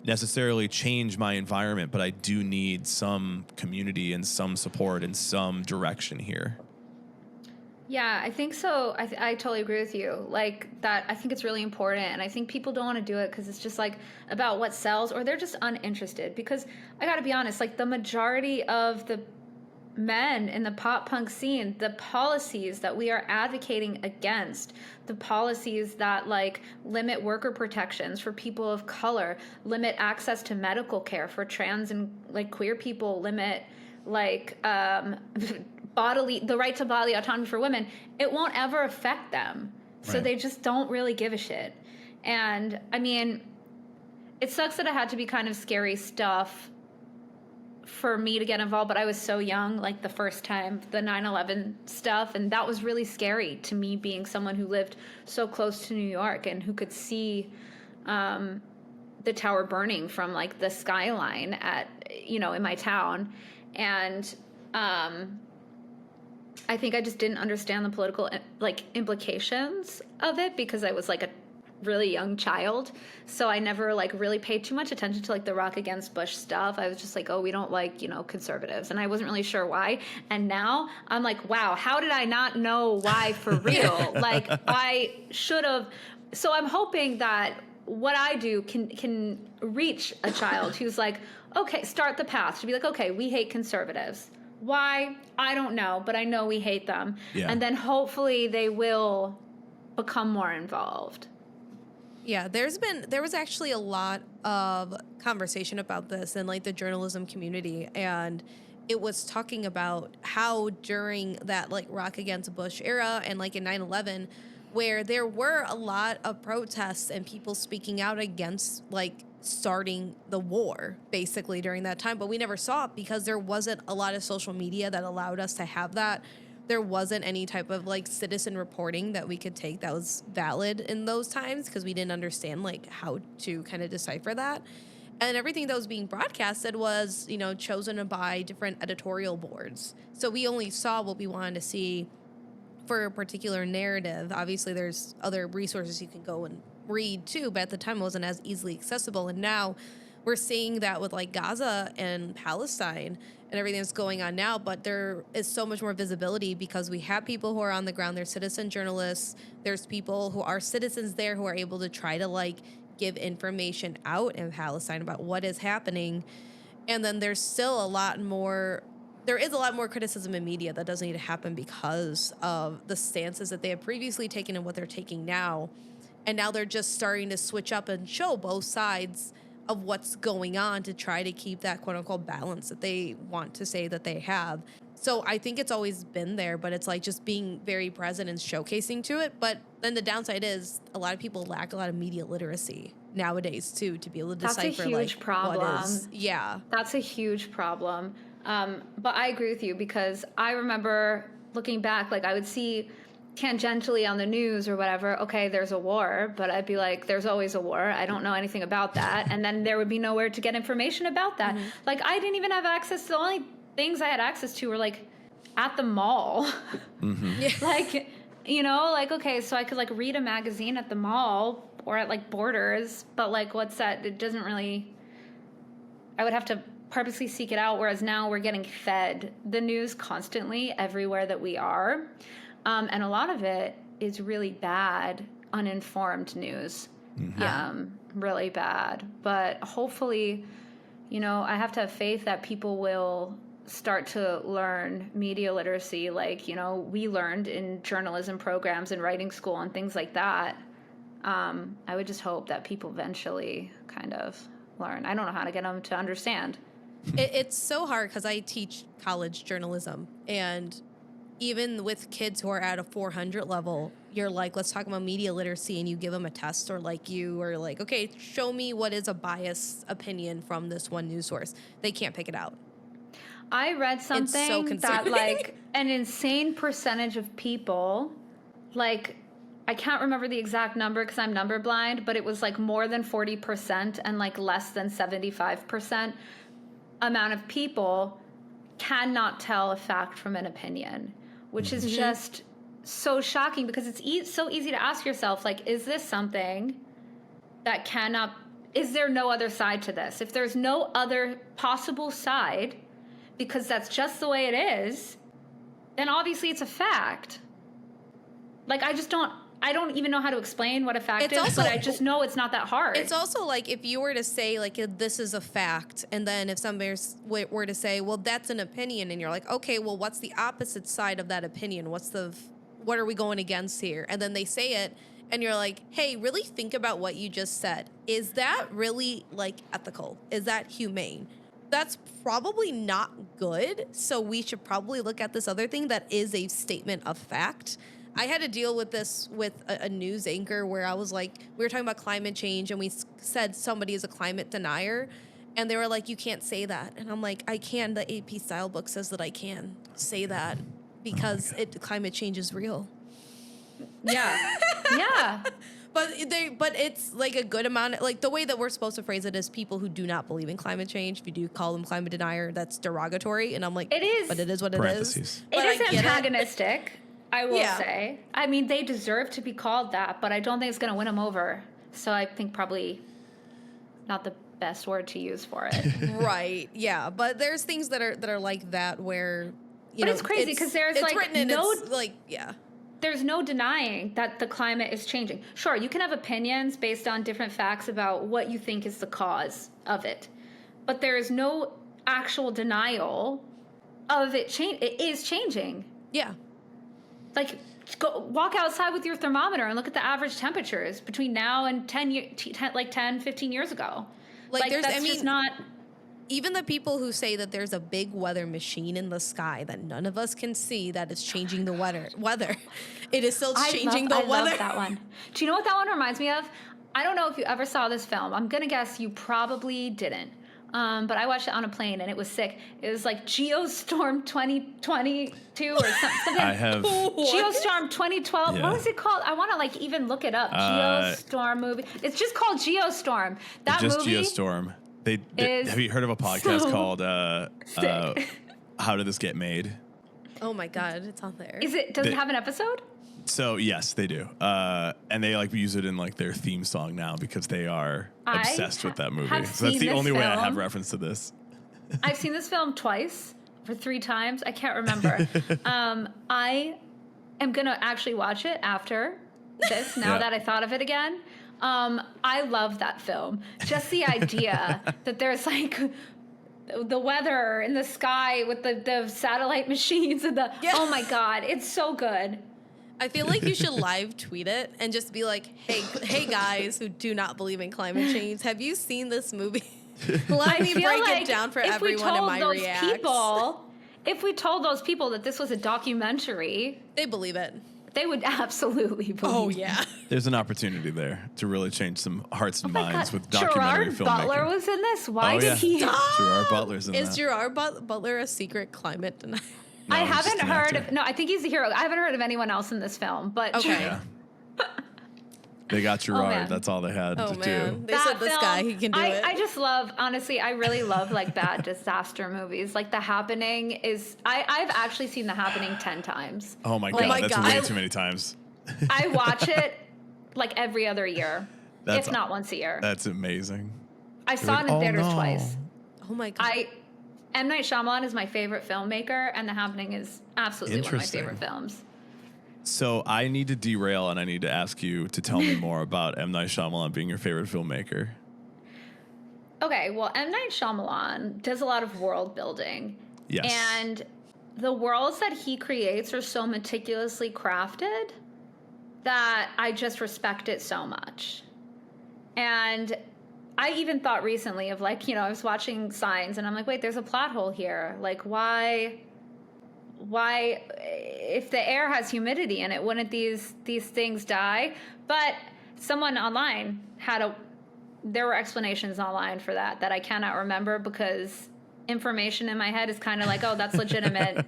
necessarily change my environment, but I do need some community and some support and some direction here. Yeah, I think so. I totally agree with you. Like that, I think it's really important. And I think people don't want to do it because it's just like about what sells, or they're just uninterested. Because I got to be honest, like the majority of the men in the pop punk scene, the policies that we are advocating against, the policies that like limit worker protections for people of color, limit access to medical care for trans and like queer people, limit like the right to bodily autonomy for women, it won't ever affect them. So they just don't really give a shit. And I mean, it sucks that it had to be kind of scary stuff for me to get involved, but I was so young, like the first time, the 9/11 stuff, and that was really scary to me, being someone who lived so close to New York and who could see the tower burning from like the skyline at, you know, in my town. And I think I just didn't understand the political like implications of it because I was like a really young child, so I never like really paid too much attention to like the Rock Against Bush stuff. I was just like, oh, we don't like, you know, conservatives, and I wasn't really sure why. And now I'm like, wow, how did I not know why for real? Like I should have. So I'm hoping that what I do can reach a child who's like, okay, start the path to be like, okay, we hate conservatives. Why? I don't know, but I know we hate them. Yeah. And then hopefully they will become more involved. Yeah, there was actually a lot of conversation about this in like the journalism community, and it was talking about how during that like Rock Against Bush era and like in 9/11, where there were a lot of protests and people speaking out against like starting the war basically during that time, but we never saw it because there wasn't a lot of social media that allowed us to have that. There wasn't any type of like citizen reporting that we could take that was valid in those times because we didn't understand like how to kind of decipher that. And everything that was being broadcasted was, you know, chosen by different editorial boards. So we only saw what we wanted to see for a particular narrative. Obviously, there's other resources you can go and read too, but at the time it wasn't as easily accessible. And now we're seeing that with like Gaza and Palestine and everything that's going on now, but there is so much more visibility because we have people who are on the ground. There's citizen journalists. There's people who are citizens there who are able to try to like give information out in Palestine about what is happening. And then there's still a lot more criticism in media that doesn't need to happen because of the stances that they have previously taken and what they're taking now. And now they're just starting to switch up and show both sides of what's going on to try to keep that quote unquote balance that they want to say that they have. So I think it's always been there, but it's like just being very present and showcasing to it. But then the downside is a lot of people lack a lot of media literacy nowadays too, to be able to decipher. That's a huge problem. What is, yeah. That's a huge problem. But I agree with you because I remember looking back, like I would see tangentially on the news or whatever, okay, there's a war, but I'd be like, there's always a war. I don't know anything about that. And then there would be nowhere to get information about that. Mm-hmm. Like I didn't even have access to, the only things I had access to were like at the mall. Mm-hmm. Yeah. Like, you know, like, okay, so I could like read a magazine at the mall or at like Borders, but like what's that? It doesn't really, I would have to purposely seek it out. Whereas now we're getting fed the news constantly everywhere that we are. And a lot of it is really bad, uninformed news. Mm-hmm. Really bad. But hopefully, you know, I have to have faith that people will start to learn media literacy, like, you know, we learned in journalism programs and writing school and things like that, I would just hope that people eventually kind of learn. I don't know how to get them to understand. It's so hard because I teach college journalism, and even with kids who are at a 400 level, you're like, let's talk about media literacy, and you give them a test, or like you are like, okay, show me what is a biased opinion from this one news source. They can't pick it out. I read something that like an insane percentage of people, like, I can't remember the exact number because I'm number blind, but it was like more than 40% and like less than 75% amount of people cannot tell a fact from an opinion, which is just so shocking because it's so easy to ask yourself, like, is this something that is there no other side to this? If there's no other possible side, because that's just the way it is, then obviously it's a fact. Like, I don't even know how to explain what a fact is, but I just know it's not that hard. It's also like if you were to say, like, this is a fact, and then if somebody were to say, well, that's an opinion, and you're like, okay, well, what's the opposite side of that opinion? What are we going against here? And then they say it, and you're like, hey, really think about what you just said. Is that really, like, ethical? Is that humane? That's probably not good, so we should probably look at this other thing that is a statement of fact. I had to deal with this with a news anchor where I was like, we were talking about climate change, and we said somebody is a climate denier, and they were like, you can't say that. And I'm like, I can. The AP style book says that I can say that because climate change is real. Yeah. Yeah. But it's like a good amount. Like, the way that we're supposed to phrase it is people who do not believe in climate change. If you do call them climate denier, that's derogatory. And I'm like, it is. But it is what it is. It is antagonistic. I will say. I mean, they deserve to be called that, but I don't think it's going to win them over. So I think probably not the best word to use for it. Right. Yeah. But there's things that are like that where, you know, it's crazy because there's like there's no denying that the climate is changing. Sure, you can have opinions based on different facts about what you think is the cause of it, but there is no actual denial of it. It is changing. Yeah. Like, go walk outside with your thermometer and look at the average temperatures between now and 10, 15 years ago. Like that's just not... Even the people who say that there's a big weather machine in the sky that none of us can see that is changing the weather. It is still changing the weather. I love that one. Do you know what that one reminds me of? I don't know if you ever saw this film. I'm going to guess you probably didn't. But I watched it on a plane, and it was sick. It was like Geostorm 2022 or something. I have... Geostorm 2012. Yeah. What was it called? I want to, like, even look it up. Geostorm movie. It's just called Geostorm. That movie... Geostorm. Have you heard of a podcast called How Did This Get Made? Oh, my God. It's on there. Does it have an episode? So, yes, they do. And they, like, use it in, like, their theme song now because they are obsessed with that movie. So that's the only way I have reference to this. I've seen this film twice or 3 times. I can't remember. I am going to actually watch it after this, now that I thought of it again. I love that film. Just the idea that there's, like... the weather in the sky with the satellite machines and oh my God, it's so good. I feel like you should live tweet it and just be like, hey guys who do not believe in climate change, have you seen this movie? Let me break it down for everyone in my reacts. If we told those people that this was a documentary, they believe it. They would absolutely believe it. Oh, yeah. There's an opportunity there to really change some hearts and minds with documentary filmmaking. Gerard Butler was in this. Why did he... Gerard Butler's in Is Gerard Butler a secret climate denier? No, I haven't heard of... No, I think he's the hero. I haven't heard of anyone else in this film, but... Okay. Yeah. They got Gerard. That's all they had to do. They said this guy, he can do it. I just love, honestly, I really love, like, bad disaster movies. Like, The Happening is... I've actually seen The Happening 10 times. Oh, my God. That's way too many times. I watch it, like, every other year, if not once a year. That's amazing. I saw it in theaters twice. Oh, my God. M. Night Shyamalan is my favorite filmmaker, and The Happening is absolutely one of my favorite films. So I need to derail, and I need to ask you to tell me more about M. Night Shyamalan being your favorite filmmaker. Okay, well, M. Night Shyamalan does a lot of world building. Yes. And the worlds that he creates are so meticulously crafted that I just respect it so much. And I even thought recently of like, I was watching Signs and I'm like, wait, there's a plot hole here. Like, why, if the air has humidity in it, wouldn't these things die? But someone online there were explanations online for that I cannot remember, because information in my head is kind of like, oh, that's legitimate.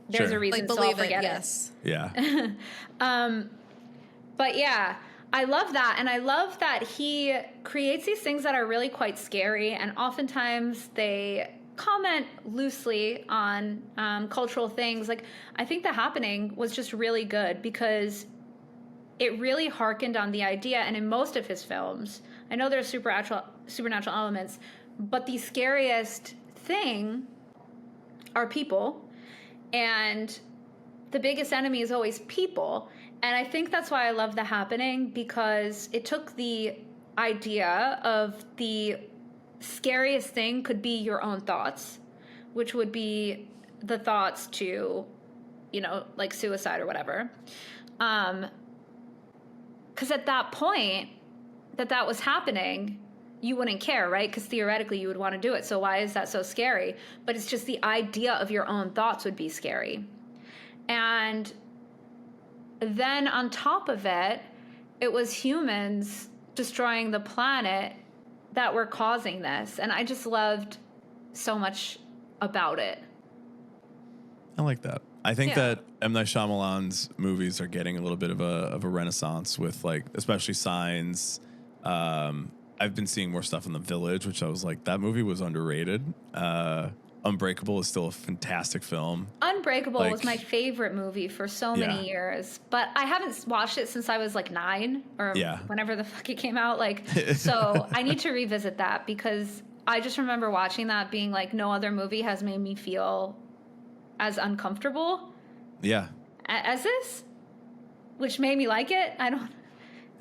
There's a reason, so I'll forget it. Yes. Yeah. But yeah, I love that. And I love that he creates these things that are really quite scary. And oftentimes they comment loosely on cultural things. Like, I think The Happening was just really good because it really harkened on the idea. And in most of his films, I know there's supernatural elements, but the scariest thing are people. And the biggest enemy is always people. And I think that's why I love The Happening, because it took the idea of the scariest thing could be your own thoughts, which would be the thoughts to, like suicide or whatever. Because at that point that was happening, you wouldn't care, right? Because theoretically you would want to do it. So why is that so scary? But it's just the idea of your own thoughts would be scary. And then on top of it, it was humans destroying the planet that were causing this. And I just loved so much about it. I like that. I think that M. Night Shyamalan's movies are getting a little bit of a renaissance with, like, especially Signs. I've been seeing more stuff in The Village, which I was like, that movie was underrated. Unbreakable is still a fantastic film. Unbreakable was my favorite movie for so many years, but I haven't watched it since I was like 9 or whenever the fuck it came out. Like, so I need to revisit that, because I just remember watching that being like, no other movie has made me feel as uncomfortable. Yeah. As this, which made me like it.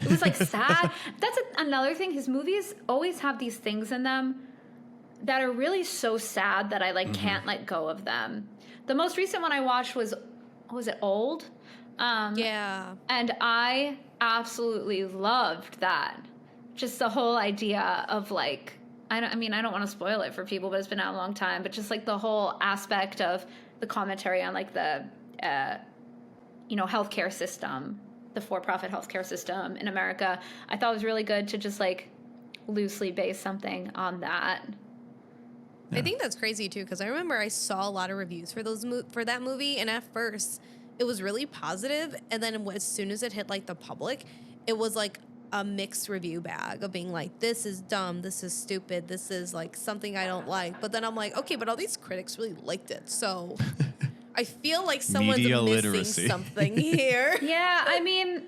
It was like sad. That's another thing. His movies always have these things in them that are really so sad that I can't let go of them. The most recent one I watched was it Old? Yeah. And I absolutely loved that. Just the whole idea of like, I don't want to spoil it for people, but it's been out a long time, but just like the whole aspect of the commentary on like the, healthcare system, the for-profit healthcare system in America. I thought it was really good to just like loosely base something on that. Yeah. I think that's crazy too, because I remember I saw a lot of reviews for that movie, and at first it was really positive, and then as soon as it hit like the public, it was like a mixed review bag of being like, this is dumb, this is stupid, this is like something I don't like. But then I'm like, okay, but all these critics really liked it, so I feel like someone's missing something here. Yeah, I mean,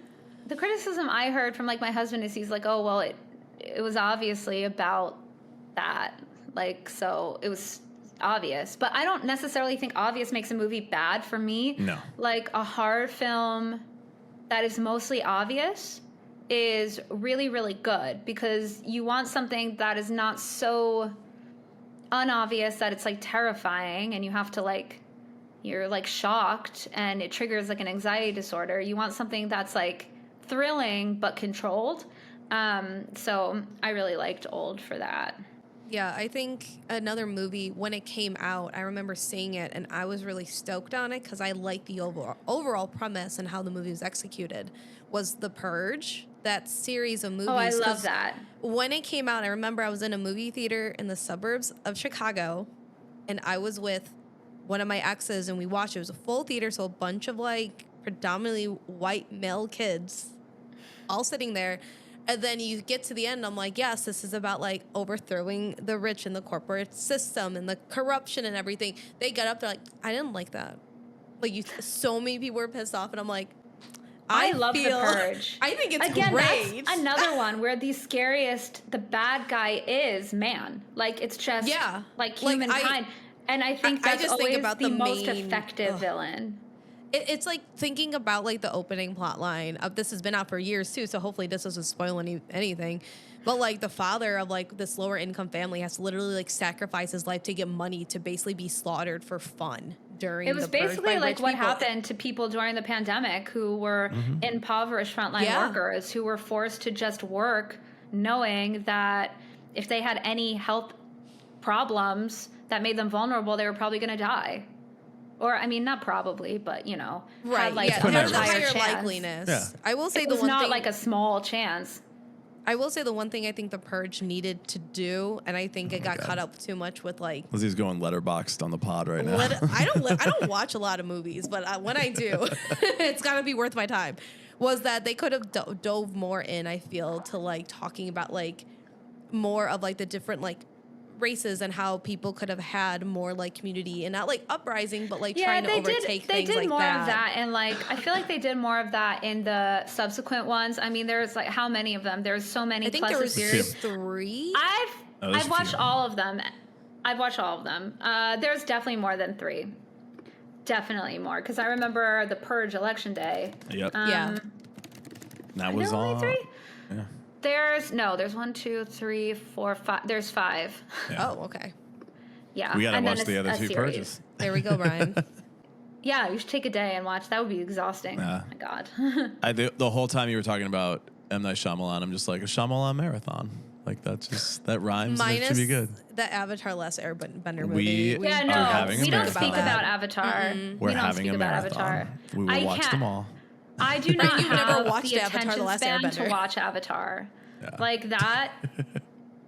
the criticism I heard from like my husband is he's like, oh well, it was obviously about that. Like, so it was obvious. But I don't necessarily think obvious makes a movie bad for me. No. Like, a horror film that is mostly obvious is really, really good, because you want something that is not so unobvious that it's like terrifying and you have to like, you're like shocked and it triggers like an anxiety disorder. You want something that's like thrilling but controlled. So I really liked Old for that. Yeah, I think another movie, when it came out, I remember seeing it and I was really stoked on it because I liked the overall premise and how the movie was executed, was The Purge, that series of movies. Oh, I love that. When it came out, I remember I was in a movie theater in the suburbs of Chicago, and I was with one of my exes, and we watched it. It was a full theater, so a bunch of like predominantly white male kids all sitting there. And then you get to the end, I'm like, yes, this is about like overthrowing the rich and the corporate system and the corruption and everything. They got up, they're like, I didn't like that. Like, so many people were pissed off, and I'm like, I love The Purge. I think it's great. That's another one where the bad guy is man. Like, it's just like humankind. And I think that's always the most effective villain. It's like thinking about like the opening plot line of this has been out for years too, so hopefully this doesn't spoil anything. But like the father of like this lower income family has to literally like sacrifice his life to get money to basically be slaughtered for fun during. It was the purge basically by like rich what people. happened to people during the pandemic who were impoverished frontline workers who were forced to just work knowing that if they had any health problems that made them vulnerable, they were probably going to die. Or, I mean, not probably, but, you know, Right, had like yeah, a there's much a higher higher chance. likeliness. Yeah. I will say It the was one not thing, like a small chance. I will say the one thing I think the purge needed to do, and I think it got caught up too much with like. Lizzie's going letterboxed on the pod right now. I don't watch a lot of movies, but when I do, it's got to be worth my time. Was that they could have dove more in? I feel to like talking about like more of like the different like races and how people could have had more like community and not like uprising, but like trying to overtake things like that. They did more of that, and like I feel like they did more of that in the subsequent ones. I mean, there's like how many of them? There's so many. I think plus there a was series. 3. I've watched all of them. I've watched all of them. There's definitely more than 3. Definitely more, because I remember the Purge election day. Yep. Yeah. That was only all. 3. Yeah. There's 1, 2, 3, 4, 5. There's 5. Yeah. Oh, okay. Yeah. We gotta and watch then the other a 2 series. purges. There we go, Brian. Yeah, you should take a day and watch. That would be exhausting. Yeah. Oh my God. The whole time you were talking about M. Night Shyamalan, I'm just like a Shyamalan marathon. Like that rhymes. And it should be good. The Avatar Last Airbender We movie. Yeah, are no, having a we don't marathon. speak about Avatar. We're We don't having speak a about marathon. Avatar. We will watch them all. I do not You've never have watched the Avatar: The attention Last span to Airbender. watch Avatar. Yeah. Like that.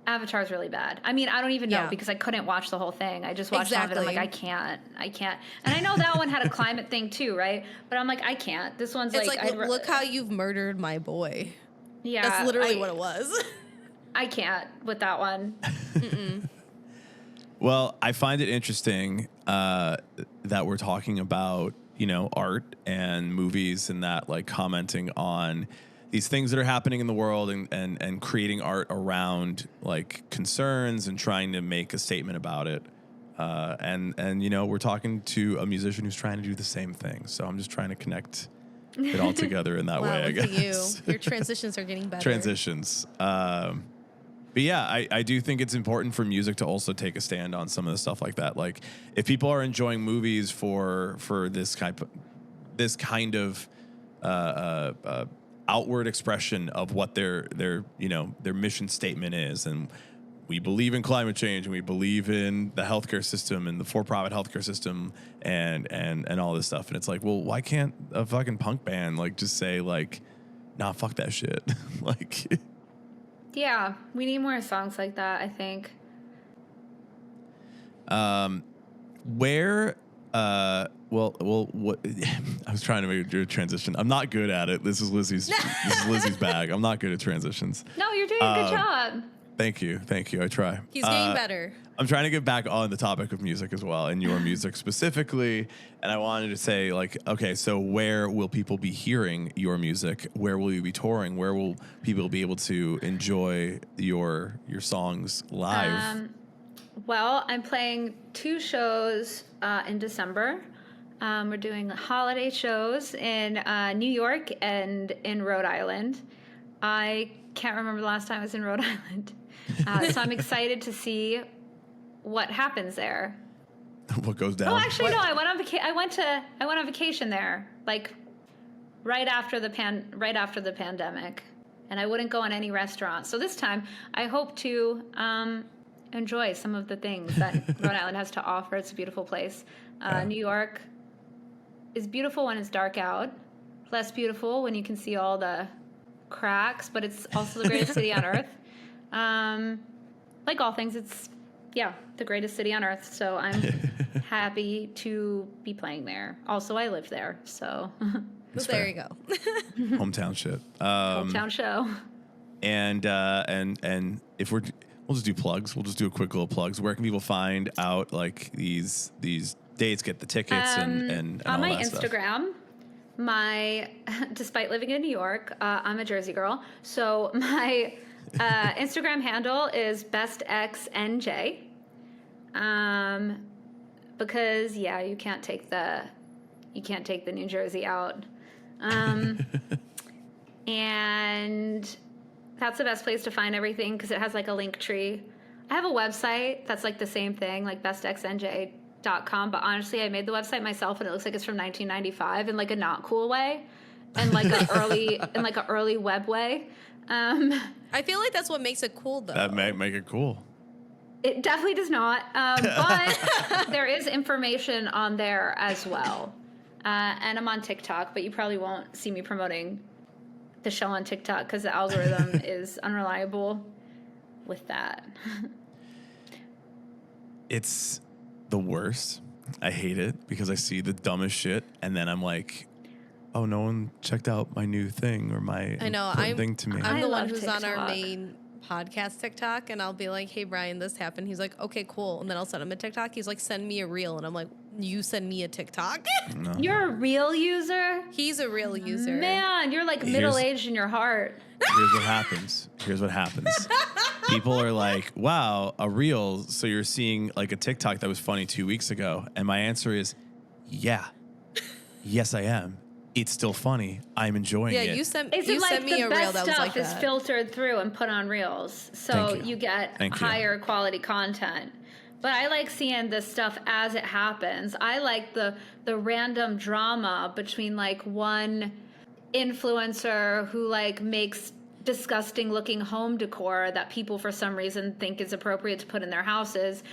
Avatar's really bad. I mean, I don't even know Yeah. because I couldn't watch the whole thing. I just watched some of it. I'm like, Exactly. I can't. And I know that one had a climate thing too, right? But I'm like, I can't. This one's It's like, like, look how you've murdered my boy. yeah, That's literally what it was. I can't with that one. Well, I find it interesting that we're talking about, art and movies and that, like, commenting on these things that are happening in the world and creating art around, like, concerns and trying to make a statement about it. And we're talking to a musician who's trying to do the same thing. So I'm just trying to connect it all together in that way, I look at guess. you. Your transitions are getting better. Transitions. But yeah, I do think it's important for music to also take a stand on some of the stuff like that. Like, if people are enjoying movies for this kind of outward expression of what their mission statement is, and we believe in climate change and we believe in the healthcare system and the for-profit healthcare system and all this stuff, and it's like, well, why can't a fucking punk band like just say like, nah, fuck that shit, like. Yeah, we need more songs like that, I think. What I was trying to make a transition. I'm not good at it. This is Lizzie's bag. I'm not good at transitions. No, you're doing a good job. Thank you. I try. He's getting better. I'm trying to get back on the topic of music as well, and your music specifically. And I wanted to say, like, okay, so where will people be hearing your music? Where will you be touring? Where will people be able to enjoy your songs live? Well, I'm playing 2 shows in December. We're doing holiday shows in New York and in Rhode Island. I can't remember the last time I was in Rhode Island. So I'm excited to see what happens there. What goes down? Oh, actually, no. I went on vacation there, like right after the pandemic, and I wouldn't go in any restaurants. So this time, I hope to enjoy some of the things that Rhode Island has to offer. It's a beautiful place. New York is beautiful when it's dark out. Less beautiful when you can see all the cracks, but it's also the greatest city on earth. Like all things, it's the greatest city on earth. So I'm happy to be playing there. Also, I lived there, so There you go. Hometown shit. hometown show. And if we'll just do plugs. We'll just do a quick little plugs. Where can people find out like these dates, get the tickets, and on all my that stuff? Instagram? Despite living in New York, I'm a Jersey girl, so my Instagram handle is bestxnj. Because you can't take the you can't take the New Jersey out. And that's the best place to find everything because it has like a link tree. I have a website that's like the same thing, like bestxnj.com, but honestly, I made the website myself and it looks like it's from 1995 in like a not cool way and like an early web way. I feel like that's what makes it cool, though. That might make it cool. It definitely does not, but there is information on there as well. And I'm on TikTok, but you probably won't see me promoting the show on TikTok because the algorithm is unreliable with that. It's the worst. I hate it because I see the dumbest shit and then I'm like, oh, no one checked out my new thing or my thing to me. I'm the one who's on our main podcast TikTok, and I'll be like, hey, Brian, this happened. He's like, okay, cool. And then I'll send him a TikTok. He's like, send me a reel. And I'm like, you send me a TikTok? No. You're a real user? He's a real user. Man, you're like middle-aged in your heart. Here's what happens. People are like, wow, a reel. So you're seeing like a TikTok that was funny 2 weeks ago. And my answer is, yeah. Yes, I am. It's still funny. I'm enjoying it. Yeah, you sent me The a reel best that was stuff like is that. filtered through and put on reels, so you get higher quality content. But I like seeing this stuff as it happens. I like the random drama between like one influencer who like makes disgusting looking home decor that people for some reason think is appropriate to put in their houses,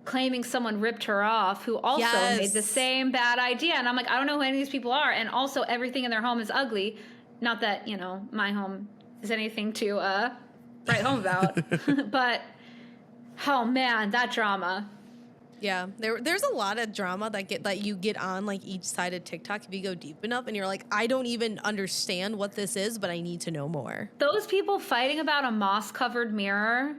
claiming someone ripped her off who also made the same bad idea. And I'm like, I don't know who any of these people are. And also everything in their home is ugly. Not that, you know, my home is anything to write home about. But, oh man, that drama. Yeah, there's a lot of drama that you get on like each side of TikTok if you go deep enough and you're like, I don't even understand what this is, but I need to know more. Those people fighting about a moss-covered mirror,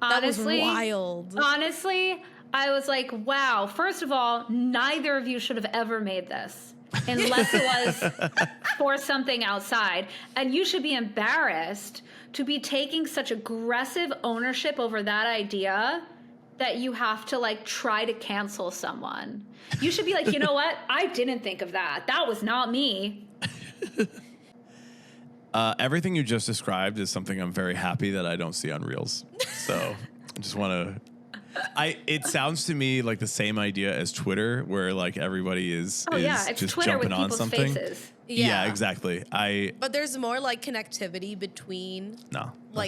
honestly, that was wild. Honestly, I was like, wow, first of all, neither of you should have ever made this unless it was for something outside. And you should be embarrassed to be taking such aggressive ownership over that idea that you have to like try to cancel someone. You should be like, you know what? I didn't think of that. That was not me. Everything you just described is something I'm very happy that I don't see on Reels. So I just want to... It sounds to me like the same idea as Twitter, where like everybody is it's just Twitter jumping with on something. Faces. Yeah, exactly. But there's more like connectivity between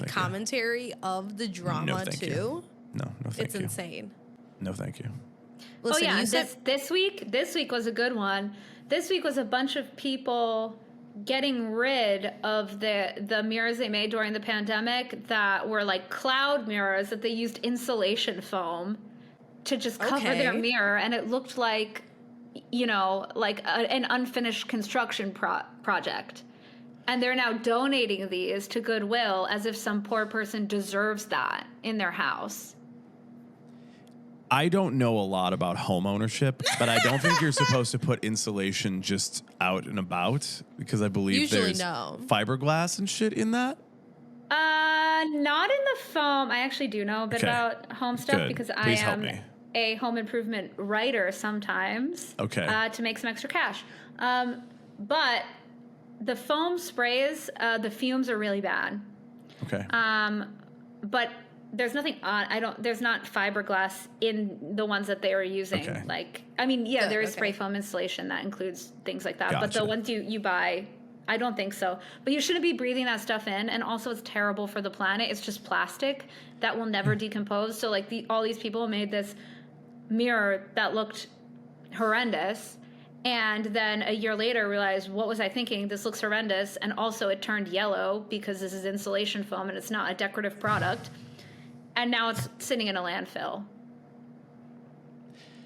commentary of the drama too. No, thank you. It's insane. No, thank you. Listen, this week was a good one. This week was a bunch of people getting rid of the mirrors they made during the pandemic that were like cloud mirrors that they used insulation foam to just cover their mirror, and it looked like, you know, like an unfinished construction project. And they're now donating these to Goodwill as if some poor person deserves that in their house. I don't know a lot about home ownership, but I don't think you're supposed to put insulation just out and about because I believe there's fiberglass and shit in that. Not in the foam. I actually do know a bit about home stuff because I am a home improvement writer sometimes. Okay. To make some extra cash. But the foam sprays, the fumes are really bad. Okay. But there's nothing on. There's not fiberglass in the ones that they are using. Okay. Like, I mean, there is spray foam insulation that includes things like that. Gotcha. But the ones you buy, I don't think so. But you shouldn't be breathing that stuff in. And also, it's terrible for the planet. It's just plastic that will never decompose. So, like, all these people made this mirror that looked horrendous. And then a year later realized, what was I thinking? This looks horrendous. And also, it turned yellow because this is insulation foam and it's not a decorative product. And now it's sitting in a landfill.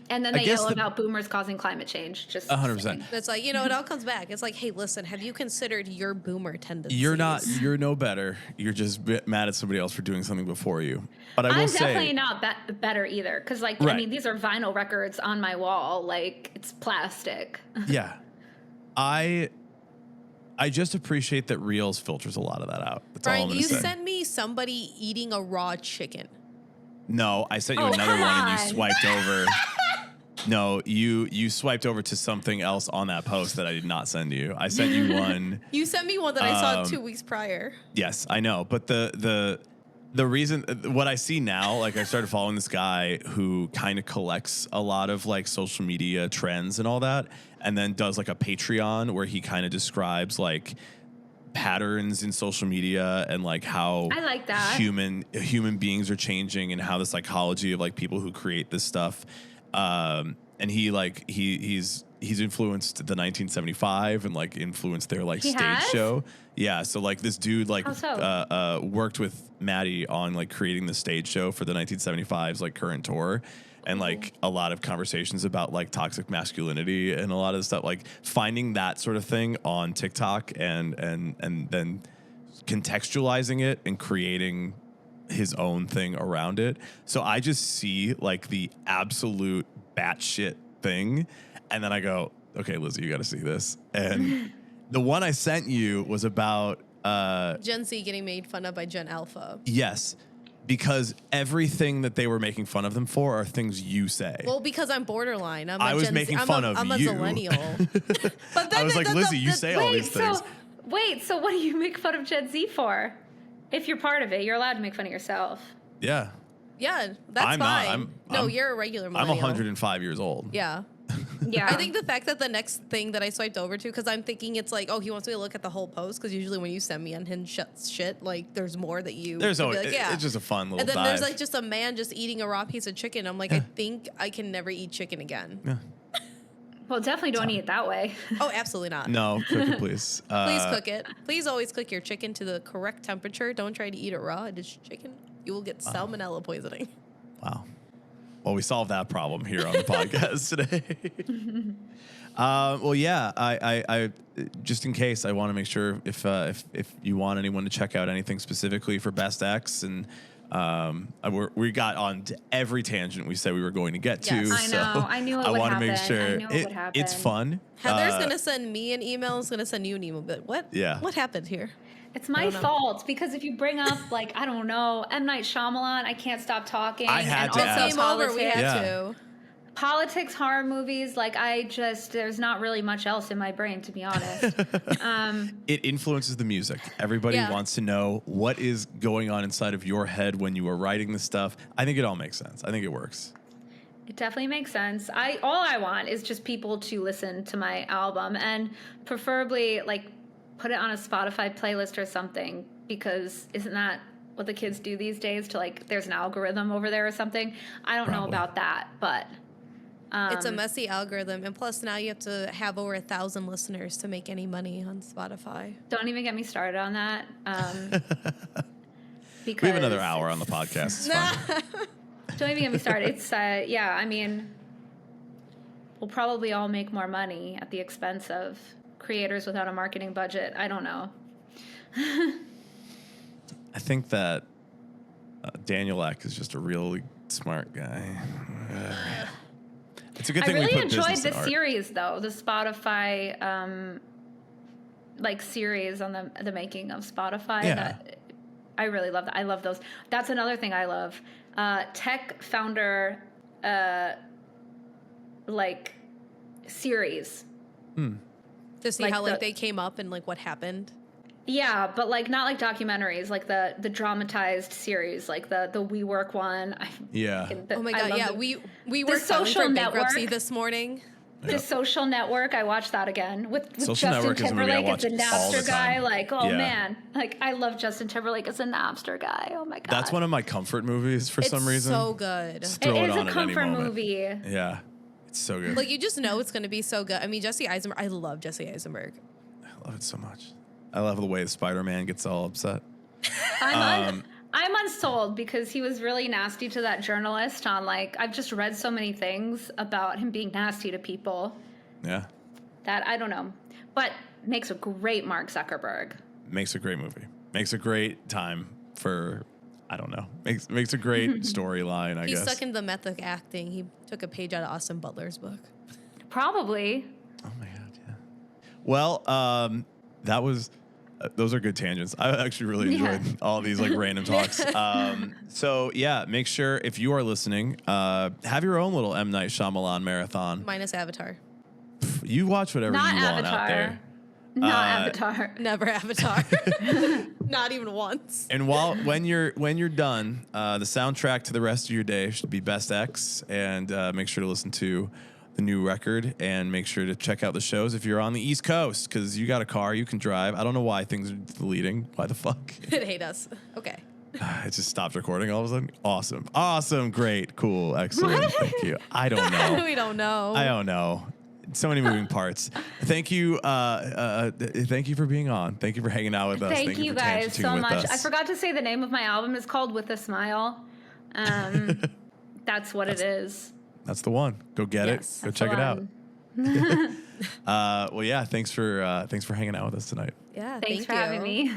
And then they yell about boomers causing climate change. Just 100%. It's like, you know, it all comes back. It's like, hey, listen, have you considered your boomer tendencies? You're no better. You're just mad at somebody else for doing something before you. But I'm definitely not better either. Because, like, I mean, these are vinyl records on my wall. Like, it's plastic. Yeah. I just appreciate that Reels filters a lot of that out. That's all I'm going to say. You sent me somebody eating a raw chicken. No, I sent you another one and you swiped over. No, you swiped over to something else on that post that I did not send you. I sent you one. You sent me one that I saw 2 weeks prior. Yes, I know. But the reason, what I see now, like I started following this guy who kind of collects a lot of like social media trends and all that, and then does like a Patreon where he kind of describes like patterns in social media and like how I like that. human beings are changing and how the psychology of like people who create this stuff. And he's influenced the 1975 and like influenced their like stage show. Yeah. So like this dude like worked with Maddie on like creating the stage show for the 1975's like current tour. And like a lot of conversations about like toxic masculinity and a lot of stuff, like finding that sort of thing on TikTok and then contextualizing it and creating his own thing around it. So I just see like the absolute batshit thing. And then I go, okay, Lizzie, you got to see this. And the one I sent you was about Gen Z getting made fun of by Gen Alpha. Yes. Because everything that they were making fun of them for are things you say. Well, because I'm borderline. I was making fun of you. I'm a millennial. But then I was like, Lizzie, you say all these things. So what do you make fun of Gen Z for? If you're part of it, you're allowed to make fun of yourself. Yeah. Yeah, that's fine. You're a regular millennial. I'm 105 years old. Yeah. Yeah. I think the fact that the next thing that I swiped over to, because I'm thinking it's like, oh, he wants me to look at the whole post, because usually when you send me unhinged shit, like there's more that you. There's always, like, it's just a fun little. And then dive. there's like just a man just eating a raw piece of chicken. I'm like, I think I can never eat chicken again. Yeah. Well, definitely don't eat it that way. Oh, absolutely not. No, cook it, please. Please cook it. Please always cook your chicken to the correct temperature. Don't try to eat it raw. It is chicken. You will get salmonella poisoning. Wow. Well, we solved that problem here on the podcast today. Well, yeah, I just in case, I want to make sure if you want anyone to check out anything specifically for Best X, and we got on to every tangent we said we were going to get to. I know. I knew it would happen. I want to make sure it would happen. It's fun. Heather's going to send me an email. Is going to send you an email. But what happened here? It's my fault, because if you bring up, like, I don't know, M. Night Shyamalan, I can't stop talking. I had and to also ask. Came over, we had to. Politics, horror movies, like there's not really much else in my brain, to be honest. It influences the music. Everybody wants to know what is going on inside of your head when you are writing this stuff. I think it all makes sense. I think it works. It definitely makes sense. All I want is just people to listen to my album, and preferably like put it on a Spotify playlist or something, because isn't that what the kids do these days? To like, there's an algorithm over there or something. I don't know about that, but it's a messy algorithm, and plus now you have to have over 1,000 listeners to make any money on Spotify. Don't even get me started on that. Because we have another hour on the podcast. It's fine. Don't even get me started. It's I mean, we'll probably all make more money at the expense of creators without a marketing budget. I don't know. I think that Daniel Ek is just a really smart guy. It's a good thing I really we put enjoyed the art. series, though, the Spotify like series on the making of Spotify. Yeah. That I really love that. I love those. That's another thing I love. Tech founder like series. To see Like how like they came up and like what happened. Yeah, but like not like documentaries, like the dramatized series, like the WeWork one. Oh my god, yeah, we were Social for bankruptcy Network this morning. The Social Network, I watched that again with Social Justin Network is a movie I Timberlake as the watch all the Napster guy. time. Like, oh man, like I love Justin Timberlake as a Napster guy. Oh my god, That's one of my comfort movies for some reason. It's so good. Just throw it is on a at any comfort moment. movie. Yeah, it's so good. Like you just know it's going to be so good. I mean, Jesse Eisenberg. I love Jesse Eisenberg. I love it so much. I love the way Spider-Man gets all upset. I'm unsold because he was really nasty to that journalist on like, I've just read so many things about him being nasty to people. Yeah. That I don't know, but makes a great Mark Zuckerberg. Makes a great movie. Makes a great time for, I don't know. Makes a great storyline, I guess. He's stuck into the method acting. He took a page out of Austin Butler's book. Probably. Oh my God, yeah. Well, that was Those are good tangents. I actually really enjoyed all these like random talks. So yeah, make sure if you are listening, have your own little M. Night Shyamalan marathon. Minus Avatar. You watch whatever Not you want Avatar. out there. Not Avatar. Never Avatar. Not even once. And when you're done, the soundtrack to the rest of your day should be Best X, and make sure to listen to the new record, and make sure to check out the shows if you're on the East Coast, because you got a car, you can drive. I don't know why things are deleting. Why the fuck? It hate us. Okay. It just stopped recording all of a sudden. Awesome, great, cool, excellent. Thank you. I don't know. We don't know. I don't know. So many moving parts. Thank you. Thank you for being on. Thank you for hanging out with us. Thank you for guys tangenting so with much. us. I forgot to say the name of my album is called With a Smile. That's what it is. That's the one. Go get Yes, it. Go check it out. Well, yeah. Thanks for hanging out with us tonight. Yeah. Thanks thank for you. having me.